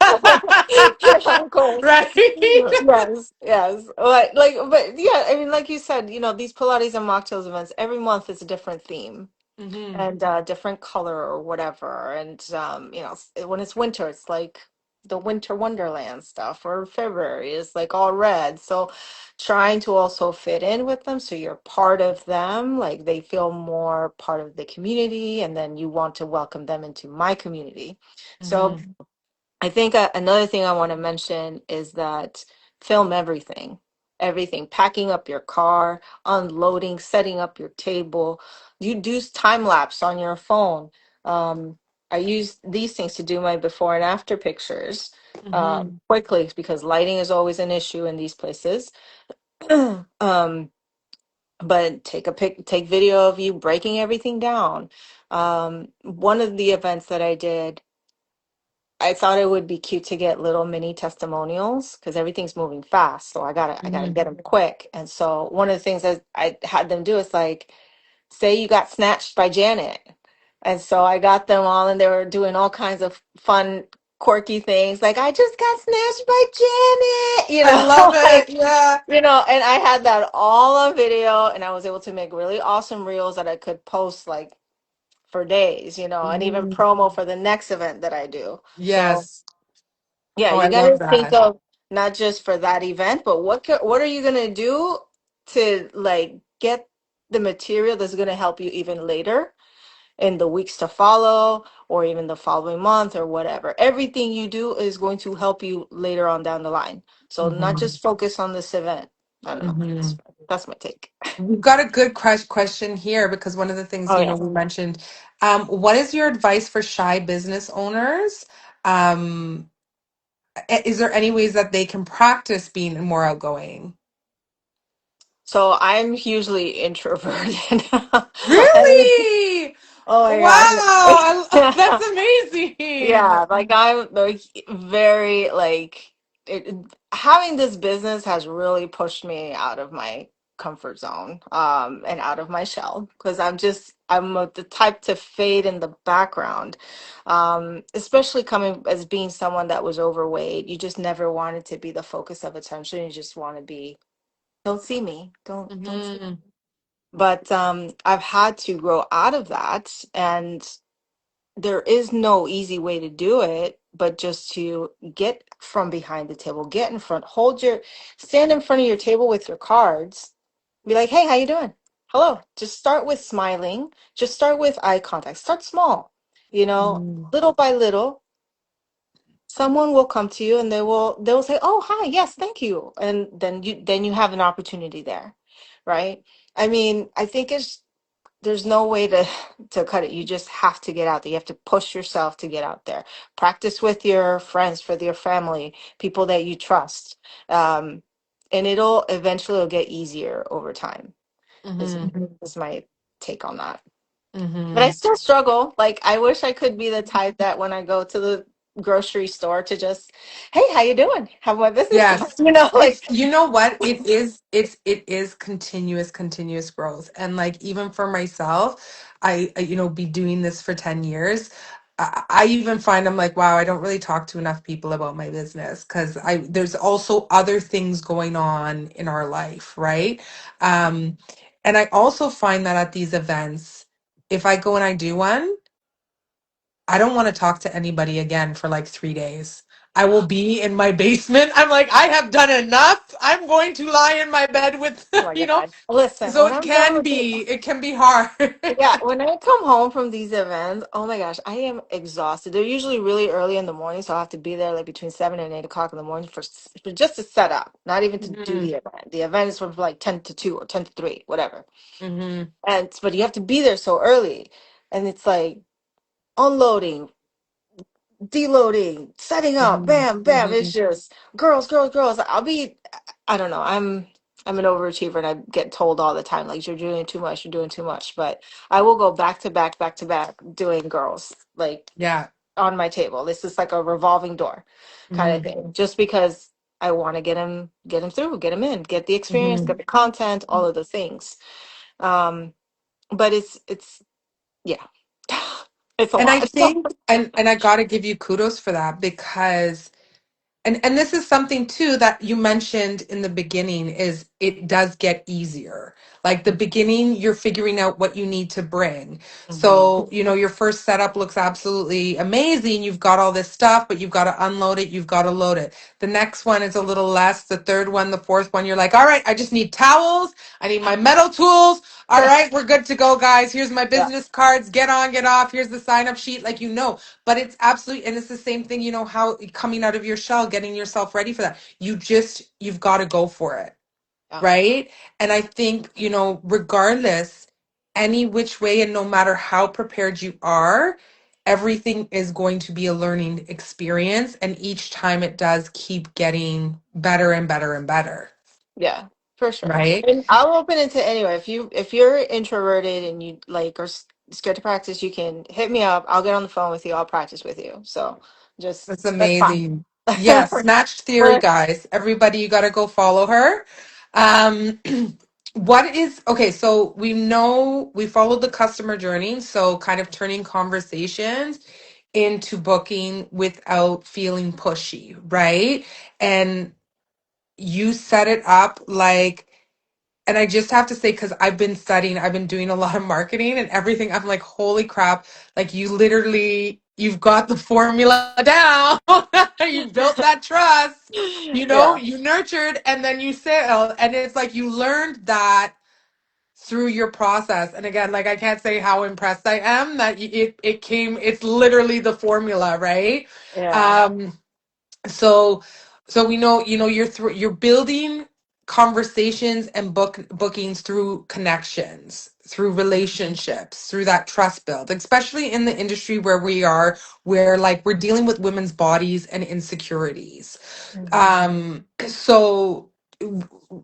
S2: yeah, of course.
S1: Right?
S2: Yes, yes. But yeah, I mean, like you said, these Pilates and mocktails events, every month is a different theme
S1: Hmm.
S2: and different color or whatever. And when it's winter, it's like the winter wonderland stuff, or February is like all red. So trying to also fit in with them so you're part of them, like they feel more part of the community, and then you want to welcome them into my community. So
S1: Hmm.
S2: I think another thing I want to mention is that film everything, everything, packing up your car, unloading, setting up your table. You do time lapse on your phone. Um, I use these things to do my before and after pictures
S1: Hmm.
S2: quickly because lighting is always an issue in these places. um, but take video of you breaking everything down. One of the events that I did, I thought it would be cute to get little mini testimonials because everything's moving fast. So I gotta
S1: Hmm.
S2: get them quick. And so one of the things that I had them do is like, say you got snatched by Janet. And so I got them all and they were doing all kinds of fun, quirky things. Like, I just got snatched by Janet,
S1: I love it.
S2: like,
S1: Yeah.
S2: and I had that all on video and I was able to make really awesome reels that I could post like for days, and even
S1: Hmm.
S2: promo for the next event that I do. So
S1: Yes.
S2: yeah,
S1: Oh,
S2: you
S1: I
S2: got to
S1: love
S2: think
S1: that.
S2: of not just for that event, but what are you going to do to like get the material that's going to help you even later in the weeks to follow or even the following month or whatever. Everything you do is going to help you later on down the line. So not
S1: Hmm.
S2: just focus on this event. I don't know.
S1: Hmm.
S2: That's my take.
S1: We've got a good question here because one of the things,
S2: Oh yeah.
S1: we mentioned, what is your advice for shy business owners? Um, is there any ways that they can practice being more outgoing?
S2: So I'm hugely introverted. And
S1: Really?
S2: oh my
S1: Wow,
S2: gosh.
S1: that's amazing.
S2: Yeah, like I'm like very having this business has really pushed me out of my comfort zone and out of my shell because the type to fade in the background, especially coming as being someone that was overweight. You just never wanted to be the focus of attention. You just want to be, don't see me, don't see me.
S1: Hmm.
S2: But I've had to grow out of that, and there is no easy way to do it, but just to get from behind the table, get in front, stand in front of your table with your cards, be like, hey, how you doing? Hello. Just start with smiling. Just start with eye contact. Start small,
S1: Hmm.
S2: little by little. Someone will come to you and they will say, oh, hi, yes, thank you. And then you have an opportunity there, right? I mean, I think there's no way to cut it. You just have to get out there. You have to push yourself to get out there. Practice with your friends, for your family, people that you trust, and it'll eventually get easier over time. Is
S1: Hmm.
S2: is my take on that. But I
S1: Hmm.
S2: still struggle. Like, I wish I could be the type that when I go to the grocery store to just, hey, how you doing? How my business going?
S1: Yes.
S2: Like,
S1: You know what? It is continuous growth. And like even for myself, be doing this for 10 years. I even find I'm like, wow, I don't really talk to enough people about my business because there's also other things going on in our life, right? Um, and I also find that at these events, if I go and I do one, I don't want to talk to anybody again for like 3 days. I will be in my basement. I'm like, I have done enough. I'm going to lie in my bed with,
S2: oh my God. Listen,
S1: so
S2: when
S1: it
S2: I'm done
S1: can
S2: with it.
S1: be, it can be hard.
S2: Yeah, when I come home from these events, oh my gosh, I am exhausted. They're usually really early in the morning, so I have to be there like between 7 and 8 o'clock in the morning for just to set up, not even to do
S1: Hmm.
S2: the event. The event is from like 10 to 2 or 10 to 3, whatever.
S1: Hmm.
S2: And but you have to be there so early, and it's like unloading, deloading, setting up,
S1: Hmm.
S2: bam, bam. It's
S1: Hmm.
S2: just girls, girls, girls. I don't know. I'm an overachiever and I get told all the time, like, you're doing too much, you're doing too much. But I will go back to back doing girls, like
S1: Yeah.
S2: on my table. This is like a revolving door kind of
S1: Hmm.
S2: thing. Just because I want to get him through, get him in, get the experience,
S1: Hmm.
S2: get the content, all of the things. Um, but it's yeah. It's a
S1: And I
S2: lot.
S1: think, and I got to give you kudos for that because and this is something too that you mentioned in the beginning is it does get easier. Like the beginning, you're figuring out what you need to bring.
S2: Hmm.
S1: So, your first setup looks absolutely amazing. You've got all this stuff, but you've got to unload it, you've got to load it. The next one is a little less. The third one, the fourth one, you're like, all right, I just need towels. I need my metal tools. All right, we're good to go, guys. Here's my
S2: Yeah,
S1: business cards. Get on, get off. Here's the sign up sheet. Like, but it's absolutely, and it's the same thing, how coming out of your shell, getting yourself ready for that. You've got to go for it,
S2: yeah,
S1: right? And I think, regardless, any which way, and no matter how prepared you are, everything is going to be a learning experience. And each time it does keep getting better and better and better,
S2: yeah, for sure.
S1: right?
S2: And I'll open it to anyway. If you're introverted and you like or scared to practice, you can hit me up. I'll get on the phone with you. I'll practice with you. So just
S1: That's
S2: that's fine.
S1: amazing. Yes, Snatched Theory,
S2: We're-
S1: guys. Everybody, you got to go follow her. Um, okay, so we know we followed the customer journey, so kind of turning conversations into booking without feeling pushy, right? And you set it up like, and I just have to say, because I've been studying, I've been doing a lot of marketing and everything. I'm like, holy crap. Like, you've got the formula down. You built that trust,
S2: yeah,
S1: you nurtured and then you sailed. And it's like you learned that through your process. And again, like, I can't say how impressed I am that it's literally the formula, right?
S2: yeah.
S1: Um, so we know, you're building conversations and bookings through connections, through relationships, through that trust build, especially in the industry where we are, where like we're dealing with women's bodies and insecurities.
S2: Hmm.
S1: So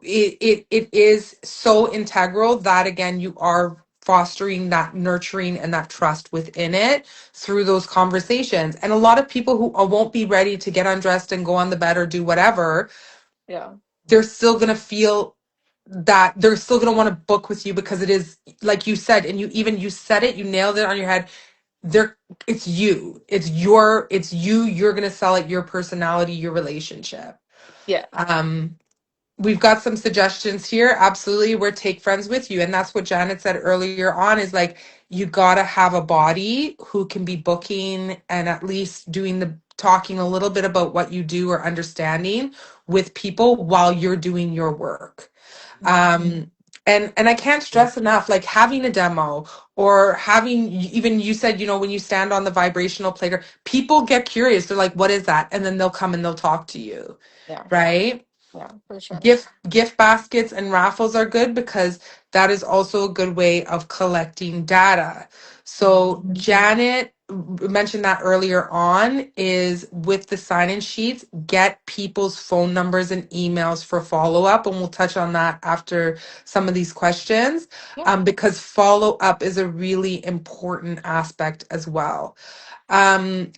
S1: it is so integral that again you are fostering that nurturing and that trust within it through those conversations. And a lot of people who won't be ready to get undressed and go on the bed or do whatever,
S2: Yeah,
S1: they're still going to feel that they're still going to want to book with you because it is like you said, and you said it, you nailed it on your head. There, it's you, you're going to sell it, your personality, your relationship.
S2: yeah.
S1: um We've got some suggestions here. Absolutely. We're take friends with you. And that's what Janet said earlier on is like, you got to have a body who can be booking and at least doing the talking a little bit about what you do or understanding with people while you're doing your work. Um, and I can't stress enough, like having a demo or having, even you said, when you stand on the vibrational plater, people get curious. They're like, what is that? And then they'll come and they'll talk to you.
S2: Yeah,
S1: Right.
S2: yeah, for sure.
S1: Gift baskets and raffles are good because that is also a good way of collecting data. So Janet mentioned that earlier on is with the sign-in sheets, get people's phone numbers and emails for follow-up, and we'll touch on that after some of these questions,
S2: Yeah.
S1: because follow-up is a really important aspect as well.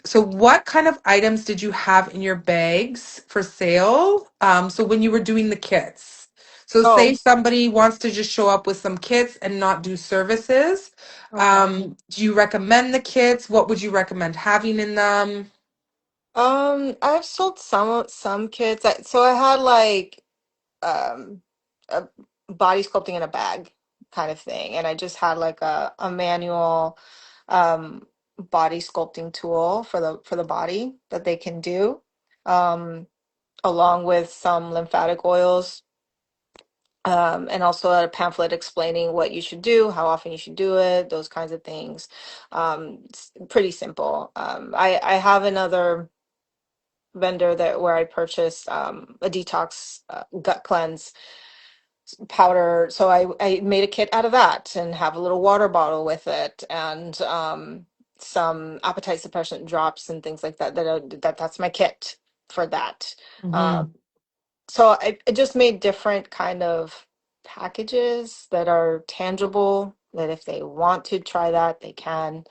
S1: So what kind of items did you have in your bags for sale? So when you were doing the kits. So say
S2: Oh,
S1: somebody wants to just show up with some kits and not do services.
S2: okay.
S1: Do you recommend the kits? What would you recommend having in them?
S2: I've sold some kits. So I had like a body sculpting in a bag kind of thing, and I just had like a manual um body sculpting tool for the body that they can do, um, along with some lymphatic oils. And also a pamphlet explaining what you should do, how often you should do it, those kinds of things. It's pretty simple. I have another vendor that where I purchased a detox gut cleanse powder. So I made a kit out of that and have a little water bottle with it and some appetite suppressant drops and things like that. That's my kit for that.
S1: Mm-hmm.
S2: Um, so I just made different kind of packages that are tangible, that if they want to try that, they can.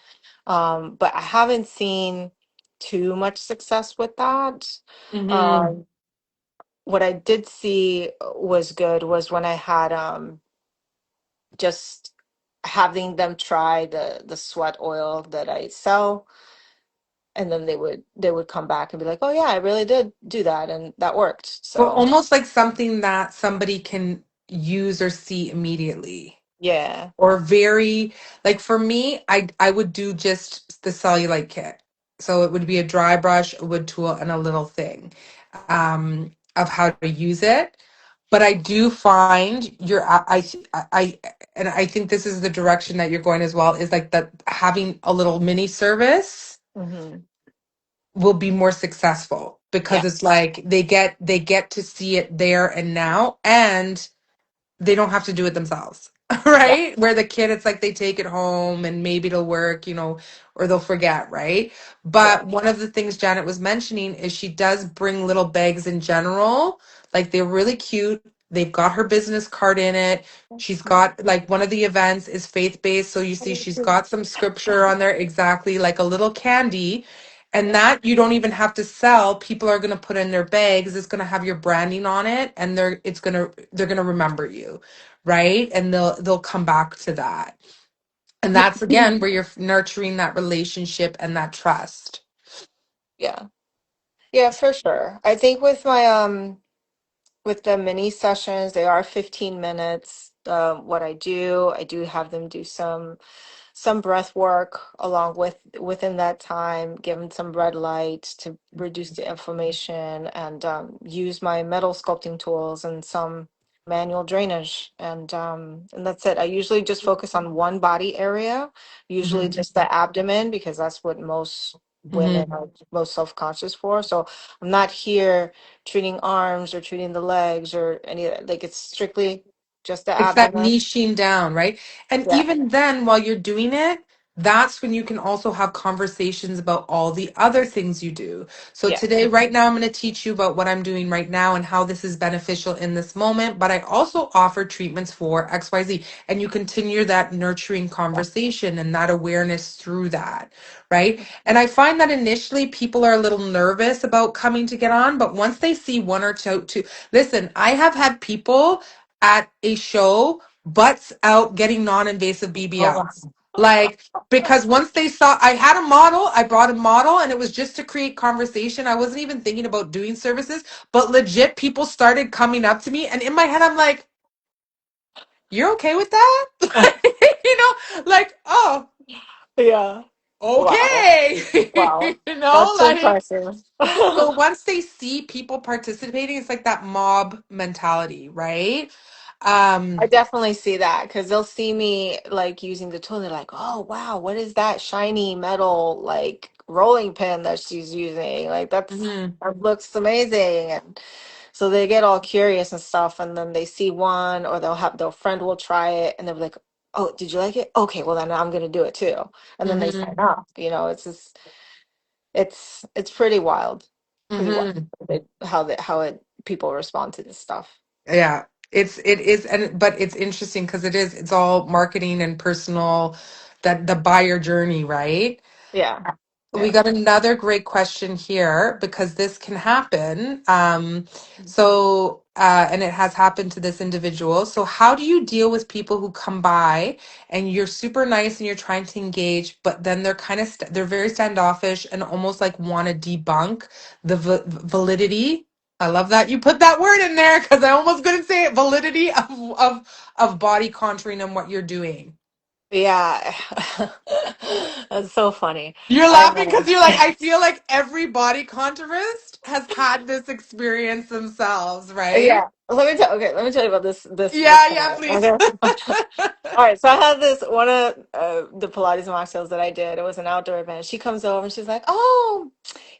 S2: But I haven't seen too much success with that.
S1: Mm-hmm.
S2: Um, what I did see was good was when I had just having them try the sweat oil that I sell, and then they would come back and be like, "Oh yeah, I really did do that, and that worked."
S1: Well,
S2: So
S1: almost like something that somebody can use or see immediately.
S2: yeah,
S1: Or very, like for me, I would do just the cellulite kit. So it would be a dry brush, a wood tool, and a little thing of how to use it. But I do find and I think this is the direction that you're going as well, is like that having a little mini service
S2: hmm,
S1: will be more successful
S2: yeah,
S1: because it's like they get to see it there and now, and they don't have to do it themselves.
S2: yeah,
S1: Right, where the kid, it's like they take it home and maybe it'll work, or they'll forget, right?
S2: yeah.
S1: But one of the things Janet was mentioning is she does bring little bags in general, like they're really cute. They've got her business card in it. She's got, like, one of the events is faith-based, so you see she's got some scripture on there, exactly, like a little candy. And
S2: Yeah.
S1: that you don't even have to sell. People are going to put in their bags. It's going to have your branding on it, and they're going to remember you, right? And they'll come back to that. And that's again where you're nurturing that relationship and that trust.
S2: Yeah. Yeah, for sure. I think with the mini sessions, they are 15 minutes. What I do have them do some breath work along within that time, give them some red light to reduce the inflammation, and use my metal sculpting tools and some manual drainage, and that's it. I usually just focus on one body area, usually
S1: Hmm.
S2: just the abdomen, because that's what most women
S1: Hmm.
S2: are most self-conscious for. So I'm not here treating arms or treating the legs or any of that. Like, it's strictly just the
S1: It's that
S2: abdomen.
S1: niching down, right? And
S2: Yeah,
S1: even then, while you're doing it, that's when you can also have conversations about all the other things you do. So
S2: yeah,
S1: today, right now, I'm going to teach you about what I'm doing right now and how this is beneficial in this moment. But I also offer treatments for XYZ. And you continue that nurturing conversation and that awareness through that, right? And I find that initially people are a little nervous about coming to get on, but once they see one or two, listen, I have had people at a show butts out getting non-invasive
S2: oh wow.
S1: BBLs. Like, because once they saw I had a model, I brought a model, and it was just to create conversation. I wasn't even thinking about doing services, but legit people started coming up to me, and in my head I'm like, "You're okay with that?" Like, "Oh,
S2: Yeah. Wow.
S1: okay."
S2: Wow.
S1: Like,
S2: That's impressive.
S1: so once they see people participating, it's like that mob mentality, right?
S2: I
S1: Um,
S2: definitely see that because they'll see me like using the tool. They're like, "Oh wow, what is that shiny metal like rolling pin that she's using? Like
S1: mhm.
S2: that looks amazing." And so they get all curious and stuff, and then they see one, or they'll have their friend will try it, and they'll be like, "Oh, did you like it? Okay, well then I'm gonna do it too." And then they sign
S1: Mhm.
S2: up. It's just it's pretty wild, pretty wild
S1: Mhm.
S2: how it people respond to this stuff.
S1: Yeah. It is, and but it's interesting because it's all marketing and personal, that the buyer journey, right?
S2: Yeah,
S1: We
S2: yeah.
S1: got another great question here because this can happen. And it has happened to this individual. So, how do you deal with people who come by and you're super nice and you're trying to engage, but then they're they're very standoffish and almost like want to debunk the validity. I love that you put that word in there because I almost couldn't say it. Validity of body contouring and what you're doing.
S2: Yeah, that's so funny.
S1: You're
S2: I
S1: laughing
S2: know.
S1: because you're like, I feel like every body contourist has had this experience themselves, right?
S2: Yeah, let me tell you about this
S1: Yeah, yeah,
S2: client.
S1: please.
S2: Okay. All right, so I had this one of the Pilates mocktails that I did. It was an outdoor event. She comes over and she's like, "Oh,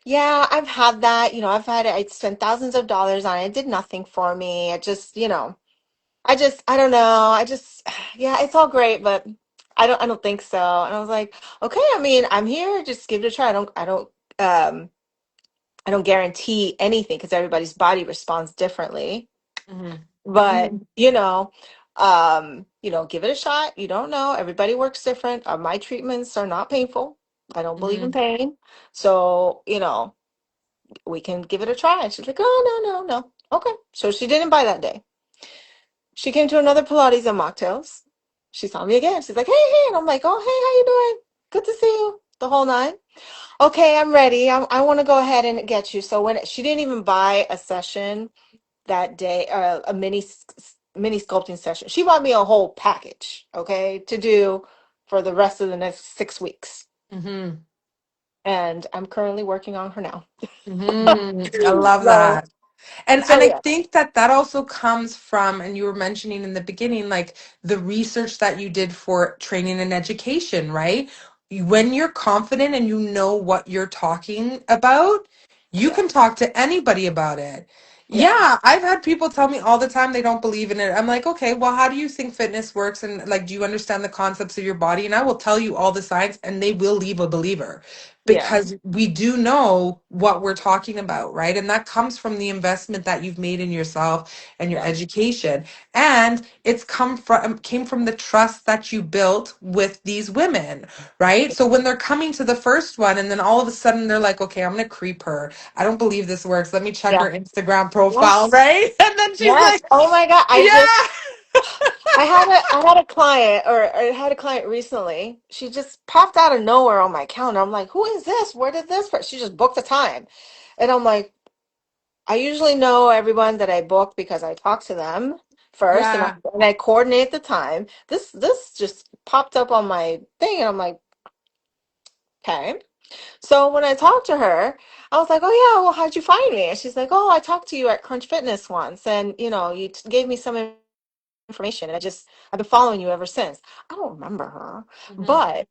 S2: yeah, I've had that. I've had it. I spent thousands of dollars on it. It did nothing for me. I don't know. Yeah, it's all great, but I don't think so." And I was like, "Okay, I mean, I'm here. Just give it a try. Um, I don't guarantee anything because everybody's body responds differently.
S1: Hmm.
S2: But, give it a shot. You don't know. Everybody works different. My treatments are not painful. I don't believe in
S1: Hmm.
S2: pain. So, we can give it a try." And she's like, "Oh, no, no, no." Okay. So she didn't buy that day. She came to another Pilates and mocktails. she saw me again. She's like, hey, hey. And I'm like, oh, hey, how you doing? Good to see you. The whole nine. Okay, I'm ready. I want to go ahead and get you. So when she didn't even buy a session that day, a mini sculpting session, she bought me a whole package, okay, to do for the rest of the next 6 weeks.
S1: Mm-hmm.
S2: And I'm currently working on her now.
S1: Mm-hmm. I love
S2: So,
S1: that. And
S2: so
S1: I
S2: yeah,
S1: think that that also comes from, and you were mentioning in the beginning, like the research that you did for training and education, right? When you're confident and you know what you're talking about, you
S2: yeah,
S1: can talk to anybody about it.
S2: yeah,
S1: Yeah, I've had people tell me all the time they don't believe in it. I'm like, okay, well, how do you think fitness works? And like, do you understand the concepts of your body? And I will tell you all the science, and they will leave a believer
S2: yeah,
S1: because we do know what we're talking about, right? And that comes from the investment that you've made in yourself and your
S2: yeah,
S1: education. And it's come from came from the trust that you built with these women, right? So when they're coming to the first one and then all of a sudden they're like, okay, I'm gonna creep her. I don't believe this works. Let me check
S2: yeah.
S1: her Instagram profile,
S2: Yes,
S1: right? And then she's
S2: yes.
S1: like,
S2: Oh my God.
S1: yeah.
S2: I had a client, or I had a client recently. She just popped out of nowhere on my calendar. I'm like, who is this? Where did this? She just booked the time, and I'm like, I usually know everyone that I book because I talk to them first, and
S1: Yeah.
S2: I coordinate the time. This just popped up on my thing, and I'm like, okay. So when I talked to her, I was like, oh yeah, well, how'd you find me? And she's like, oh, I talked to you at Crunch Fitness once, and you gave me some information, and I've been following you ever since. I don't remember her,
S1: Mhm.
S2: but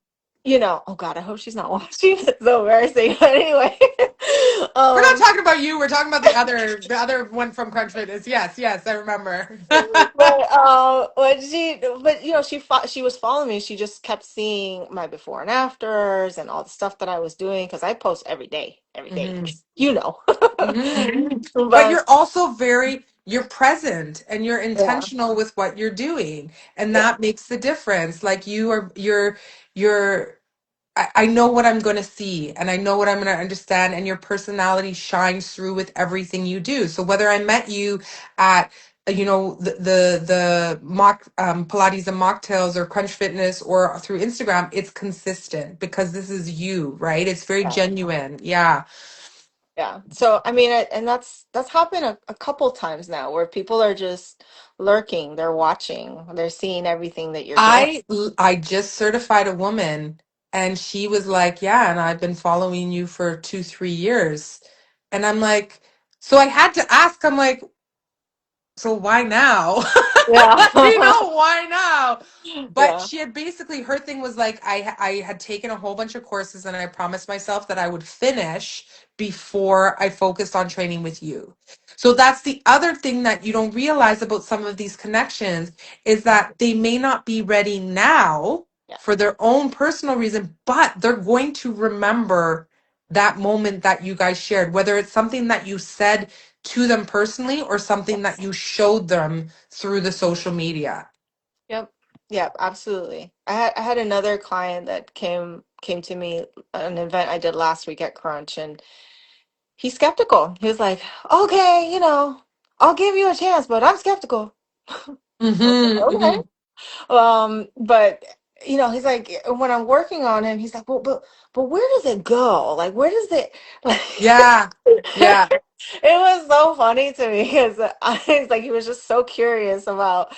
S2: oh God, I hope she's not watching. It's so embarrassing. But anyway,
S1: We're not
S2: um,
S1: talking about you. We're talking about the other one from Crunch Fitness. Yes, yes, I remember.
S2: but she was following me. She just kept seeing my before and afters and all the stuff that I was doing because I post every day,
S1: Hmm.
S2: you know.
S1: Hmm. But
S2: But
S1: you're also you're present and you're
S2: yeah,
S1: intentional with what you're doing, and
S2: yeah,
S1: that makes the difference. Like you're I know what I'm going to see and I know what I'm going to understand, and your personality shines through with everything you do. So whether I met you at the mock Pilates and mocktails or Crunch Fitness or through Instagram, it's consistent because this is you, right? It's very
S2: yeah,
S1: genuine. Yeah.
S2: yeah. So I mean, and that's happened a couple times now where people are just lurking, they're watching, they're seeing everything that you're doing.
S1: I just certified a woman and she was like, yeah, and I've been following you for 2, 3 years. And I'm like, so I had to ask, I'm like, so why now?
S2: Yeah,
S1: Why now? But
S2: yeah,
S1: she had basically, her thing was like, I had taken a whole bunch of courses and I promised myself that I would finish before I focused on training with you. So that's the other thing that you don't realize about some of these connections is that they may not be ready now
S2: yeah.
S1: for their own personal reason, but they're going to remember that moment that you guys shared, whether it's something that you said to them personally or something that
S2: Yes.
S1: you showed them through the social media.
S2: Yep. Yep, absolutely. I had another client that came to me at an event I did last week at Crunch, and he's skeptical. He was like, "Okay, I'll give you a chance, but I'm skeptical."
S1: Mm-hmm,
S2: Okay.
S1: mm-hmm.
S2: But he's like, when I'm working on him, he's like, well, but where does it go? Like, where does it like
S1: Yeah, yeah,
S2: it was so funny to me because it's like he was just so curious about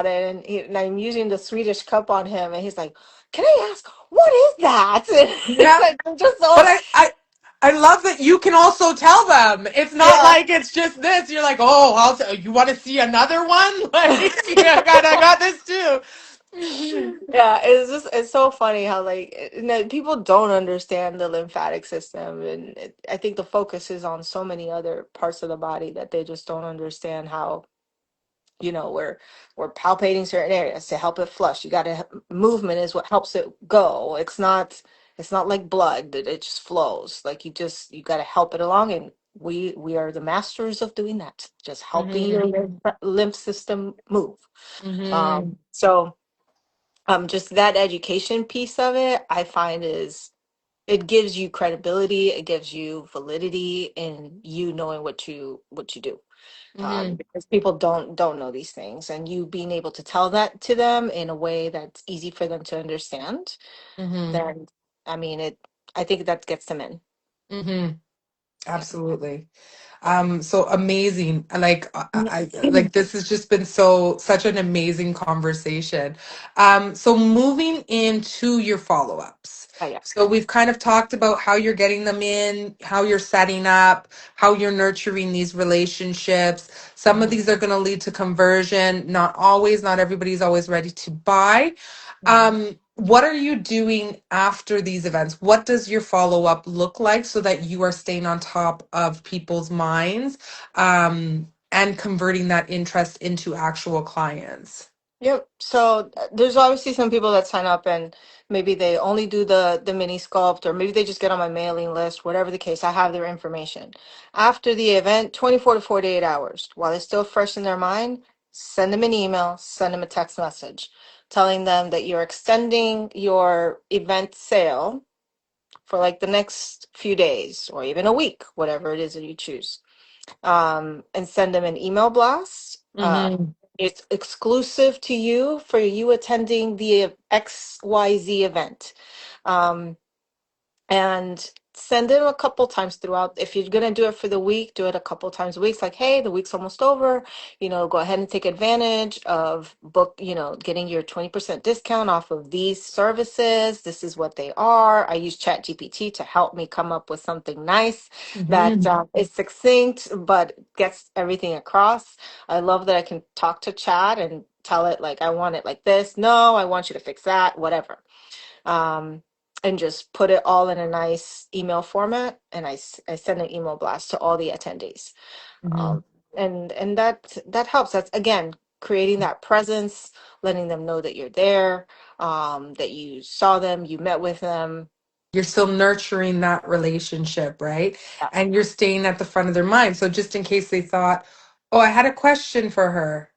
S2: it, and I'm using the Swedish cup on him, and he's like, "Can I ask what is that?" And it's
S1: yeah.
S2: like I'm just
S1: But
S2: so
S1: I love that you can also tell them. It's not
S2: yeah.
S1: like it's just this. You're like, oh, you want to see another one? Like, yeah, I got this too. Hmm.
S2: Yeah, it's so funny how like people don't understand the lymphatic system, and I think the focus is on so many other parts of the body that they just don't understand how we're palpating certain areas to help it flush. You got to movement is what helps it go. It's not like blood that it just flows. Like you got to help it along, and we are the masters of doing that. Just helping your
S1: Hmm.
S2: lymph system move.
S1: Hmm.
S2: So just that education piece of it, I find is it gives you credibility, it gives you validity in you knowing what you do.
S1: Mm-hmm.
S2: because people don't know these things, and you being able to tell that to them in a way that's easy for them to understand,
S1: Mm-hmm.
S2: then I mean it. I think that gets them in.
S1: Mm-hmm.
S2: Yeah.
S1: Absolutely. So amazing. Like
S2: Mhm.
S1: like this has just been such an amazing conversation. So moving into your follow-ups.
S2: Oh, yeah.
S1: So we've kind of talked about how you're getting them in, how you're setting up, how you're nurturing these relationships. Some of
S2: Mhm.
S1: these are going to lead to conversion. Not always, not everybody's always ready to buy.
S2: Mhm.
S1: What are you doing after these events? What does your follow up look like so that you are staying on top of people's minds and converting that interest into actual clients?
S2: Yep. So there's obviously some people that sign up and maybe they only do the mini sculpt, or maybe they just get on my mailing list, whatever the case. I have their information. After the event, 24 to 48 hours, while it's still fresh in their mind, send them an email, send them a text message telling them that you're extending your event sale for like the next few days or even a week, whatever it is that you choose, and send them an email blast.
S1: Mm-hmm.
S2: It's exclusive to you for you attending the XYZ event. Um, and send it a couple times throughout. If you're gonna do it for the week, do it a couple times a week. It's like, hey, the week's almost over. Go ahead and take advantage of getting your 20% discount off of these services. This is what they are. I use ChatGPT to help me come up with something nice that
S1: Mm-hmm.
S2: is succinct but gets everything across. I love that I can talk to Chat and tell it like I want it like this. No, I want you to fix that, whatever, um, and just put it all in a nice email format. And I send an email blast to all the attendees.
S1: Mm-hmm.
S2: Um, and that helps. That's again creating that presence, letting them know that you're there, that you saw them, you met with them.
S1: You're still nurturing that relationship, right?
S2: Yeah.
S1: And you're staying at the front of their mind. So just in case they thought, oh, I had a question for her.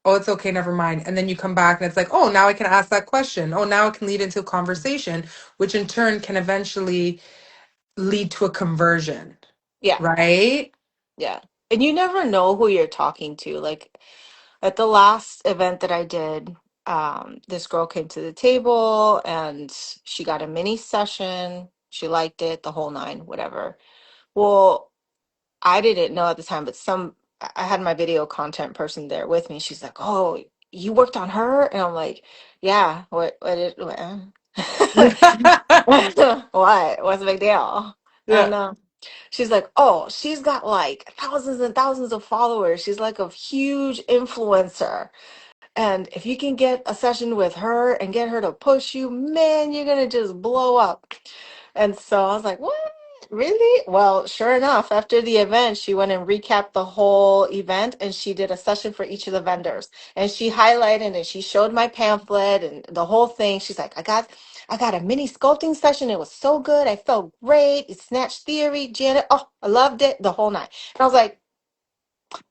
S1: Oh, it's okay, never mind. And then you come back and it's like, oh, now I can ask that question. Oh, now it can lead into a conversation, which in turn can eventually lead to a conversion,
S2: Yeah.
S1: right?
S2: Yeah. And you never know who you're talking to. Like at the last event that I did, this girl came to the table and she got a mini session. She liked it, the whole nine, whatever. Well, I didn't know at the time, but I had my video content person there with me. She's like, "Oh, you worked on her?" And I'm like, "Yeah, what? What? What's the big deal?"
S1: Yeah.
S2: And she's like, "Oh, she's got like thousands and thousands of followers. She's like a huge influencer. And if you can get a session with her and get her to push you, man, you're gonna just blow up." And so I was like, "What? Really?" Well, sure enough, after the event, she went and recapped the whole event and she did a session for each of the vendors. And she highlighted and she showed my pamphlet and the whole thing. She's like, I got a mini sculpting session. It was so good. I felt great. It's Snatched Theory, Janet. Oh, I loved it, the whole night. And I was like,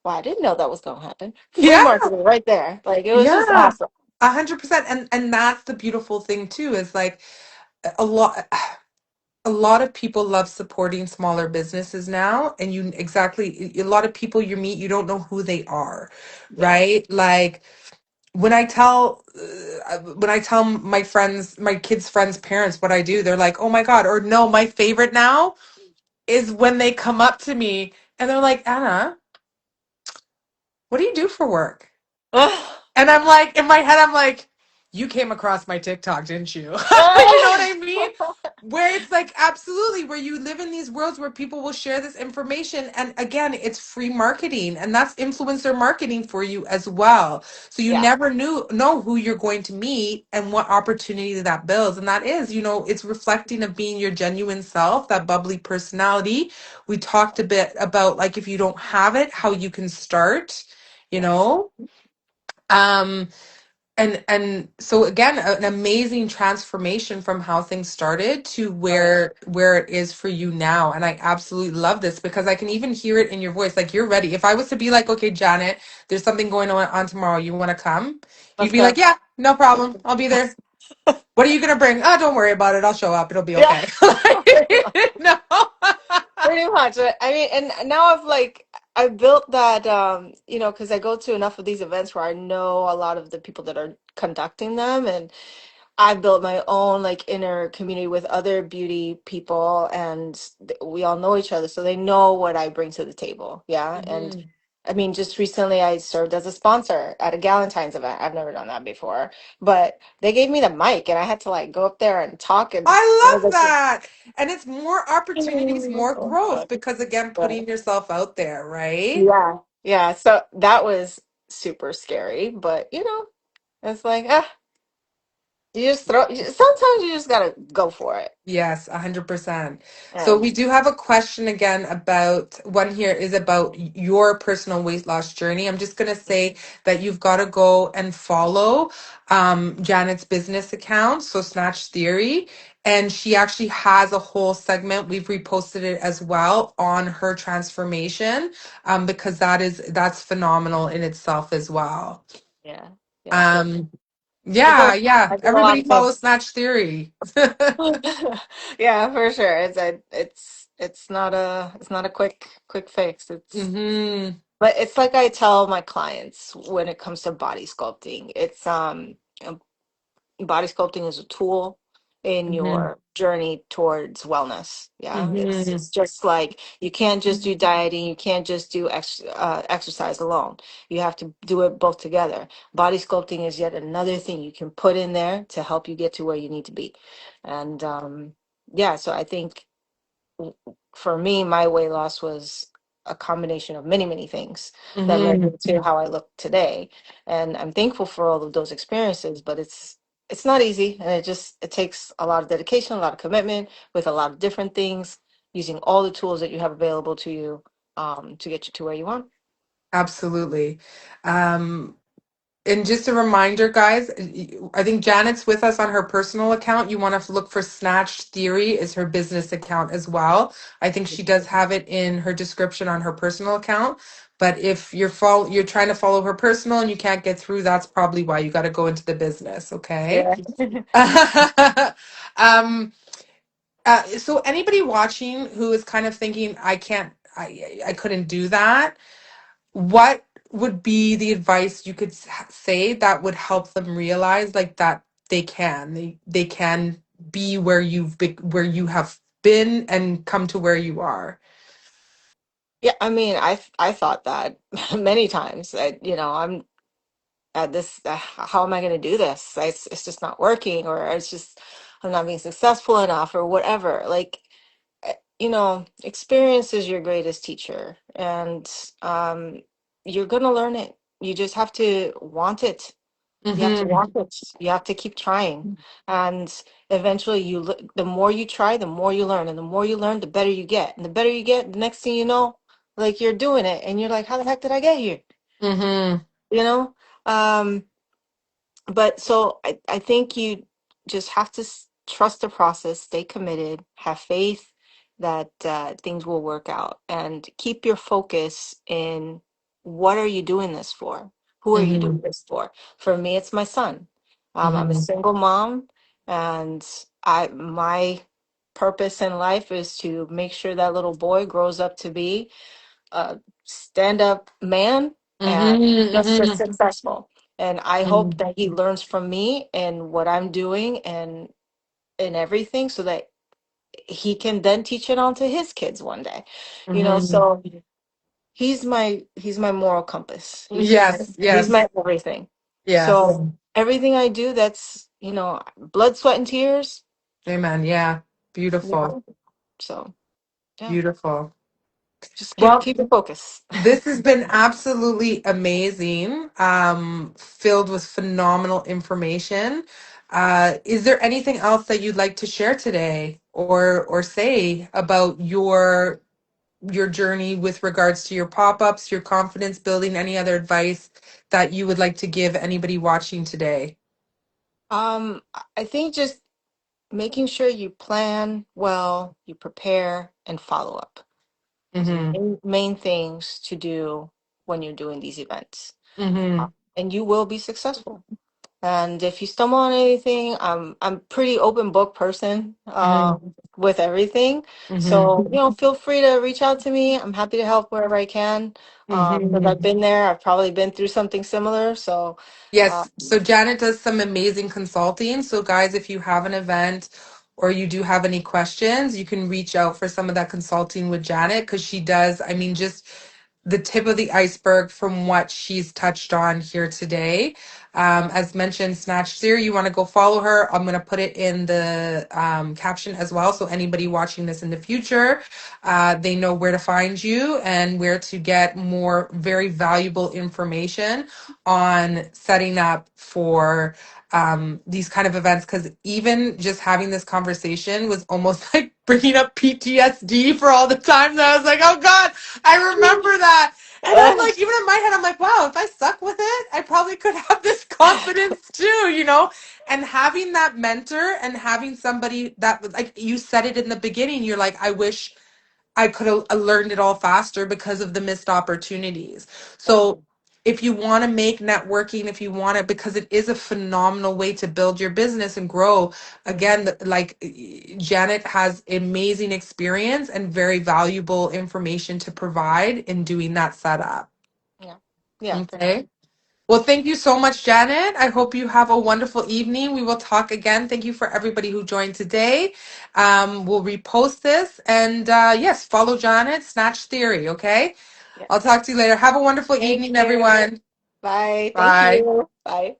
S2: well, I didn't know that was gonna happen. Free
S1: Yeah.
S2: marketing right there. Like it was just
S1: Yeah.
S2: awesome.
S1: 100%. And that's the beautiful thing too, is like a lot a lot of people love supporting smaller businesses now. And you exactly a lot of people you meet, you don't know who they are,
S2: Yeah.
S1: right? Like when I tell my friends, my kids' friends' parents what I do, they're like, "Oh my God." Or no, my favorite now is when they come up to me and they're like, "Anna, what do you do for work?" And I'm like, in my head, I'm like, you came across my TikTok, didn't you? You know what I mean? Where it's like, absolutely, where you live in these worlds where people will share this information. And again, it's free marketing, and that's influencer marketing for you as well. So you
S2: Yeah.
S1: never know who you're going to meet and what opportunity that builds. And that is, it's reflecting of being your genuine self, that bubbly personality. We talked a bit about like if you don't have it, how you can start, you
S2: Yes.
S1: know? Um, and so again, an amazing transformation from how things started to
S2: Oh yeah.
S1: where it is for you now. And I absolutely love this because I can even hear it in your voice. Like you're ready. If I was to be like, okay, Janet, there's something going on tomorrow. You want to come? You'd
S2: Let's
S1: be
S2: go.
S1: like, yeah, no problem. I'll be there. What are you gonna bring? Oh, don't worry about it. I'll show up. It'll be
S2: Yeah.
S1: okay.
S2: Pretty much.
S1: No.
S2: Pretty much. I mean, and now I've like I built that, because I go to enough of these events where I know a lot of the people that are conducting them, and I built my own like inner community with other beauty people, and we all know each other, so they know what I bring to the table. Yeah, and
S1: Mhm.
S2: I mean, just recently I served as a sponsor at a Galentine's event. I've never done that before, but they gave me the mic, and I had to like go up there and talk, and it
S1: I
S2: was
S1: love
S2: like,
S1: that. And it's more opportunities, more growth
S2: yeah,
S1: because, again, putting yourself out there, right?
S2: yeah, yeah. So that was super scary, but it's like you just sometimes you just gotta go for it.
S1: Yes, 100%. So
S2: And
S1: we do have a question again about one here is about your personal weight loss journey. I'm just going to say that you've got to go and follow Janet's business account, so Snatched Theory, and she actually has a whole segment. We've reposted it as well on her transformation because that's phenomenal in itself as well.
S2: yeah, yeah, for sure.
S1: Um, yeah, yeah.
S2: I did a lot
S1: Everybody
S2: of things.
S1: follow Snatched Theory.
S2: Yeah, for sure. It's not a quick fix.
S1: hmm
S2: But it's like I tell my clients when it comes to body sculpting. Body sculpting is a tool in
S1: hmm
S2: your journey towards wellness. Yeah, it's
S1: hmm
S2: just like you can't just do dieting, you can't just do exercise alone. You have to do it both together. Body sculpting is yet another thing you can put in there to help you get to where you need to be. And yeah, so I think for me, my weight loss was a combination of many, many things that led me
S1: hmm
S2: to how I look today. And I'm thankful for all of those experiences, but it's not easy, and it takes a lot of dedication, a lot of commitment with a lot of different things, using all the tools that you have available to you to get you to where you want.
S1: Absolutely. And just a reminder, guys, I think Janet's with us on her personal account. You want to look for Snatched Theory is her business account as well. I think she does have it in her description on her personal account. But if you're trying to follow her personal and you can't get through, that's probably why you got to go into the business, okay?
S2: Yeah.
S1: um, so anybody watching who is kind of thinking, I couldn't do that. What would be the advice you could say that would help them realize like that they can be where you have been and come to where you are?
S2: Yeah, I mean, I thought that many times. I'm this how am I going to do this? It's just not working, or it's just I'm not being successful enough, or whatever. Like, experience is your greatest teacher, and um you're going to learn it. You just have to want it. You have to
S1: Mm-hmm.
S2: want it. You have to keep trying, and eventually the more you try, the more you learn, and the more you learn, the better you get, and the better you get, the next thing you know, like you're doing it, and you're like, how the heck did I get here?
S1: Mm-hmm.
S2: you know um but so I think you just have to trust the process, stay committed, have faith that things will work out, and keep your focus in what are you doing this for? Who are you
S1: Mm-hmm.
S2: doing this for? For me, it's my son. I'm a
S1: Mm-hmm.
S2: single mom, and my purpose in life is to make sure that little boy grows up to be a stand-up man and just as
S1: Mm-hmm.
S2: successful. And I
S1: Mm-hmm.
S2: hope that he learns from me and what I'm doing and everything, so that he can then teach it on to his kids one day.
S1: Mm-hmm.
S2: So he's my moral compass.
S1: Yes,
S2: He's my
S1: yes,
S2: everything.
S1: yes.
S2: So everything I do, that's blood, sweat, and tears.
S1: Amen. Yeah.
S2: Yeah.
S1: Beautiful.
S2: So yeah,
S1: Beautiful.
S2: just keep
S1: Well,
S2: keep the focus.
S1: this has been absolutely amazing, filled with phenomenal information. Is there anything else that you'd like to share today or say about your journey with regards to your pop-ups, your confidence building, any other advice that you would like to give anybody watching today?
S2: I think just making sure you plan well, you prepare, and follow up. Those are the
S1: Mm-hmm.
S2: main things to do when you're doing these events.
S1: Mm-hmm.
S2: And you will be successful. And if you stumble on anything, I'm pretty open book person
S1: Mm-hmm.
S2: with everything. So, you know, feel free to reach out to me. I'm happy to help wherever I can. Because
S1: Mm-hmm.
S2: I've been there. I've probably been through something similar. So, uh,
S1: Yes, so Janet does some amazing consulting. So, guys, if you have an event or you do have any questions, you can reach out for some of that consulting with Janet because she does, I mean, just the tip of the iceberg from what she's touched on here today. As mentioned, Snatched Theory, you want to go follow her. I'm going to put it in the caption as well. So, anybody watching this in the future, they know where to find you and where to get more very valuable information on setting up for these kind of events. Because even just having this conversation was almost like bringing up PTSD for all the times I was like, oh God, I remember that. And I'm like, even in my head, I'm like, wow, if I suck with it, I probably could have this confidence too, you know? And having that mentor and having somebody that, like you said it in the beginning, you're like, I wish I could have learned it all faster because of the missed opportunities.
S2: yeah,
S1: So if you want to make networking, if you want to, because it is a phenomenal way to build your business and grow.
S2: mhm,
S1: Again, like Janet has amazing experience and very valuable information to provide in doing that setup.
S2: yeah, yeah, for sure.
S1: Okay. Well, thank you so much, Janet. I hope you have a wonderful evening. We will talk again. Thank you for everybody who joined today. We'll repost this. And yes, follow Janet, Snatch Theory, okay?
S2: Yeah.
S1: I'll talk to you later. Have a wonderful
S2: Thank
S1: evening,
S2: you.
S1: everyone.
S2: Bye. Thank
S1: Bye.
S2: you. Bye.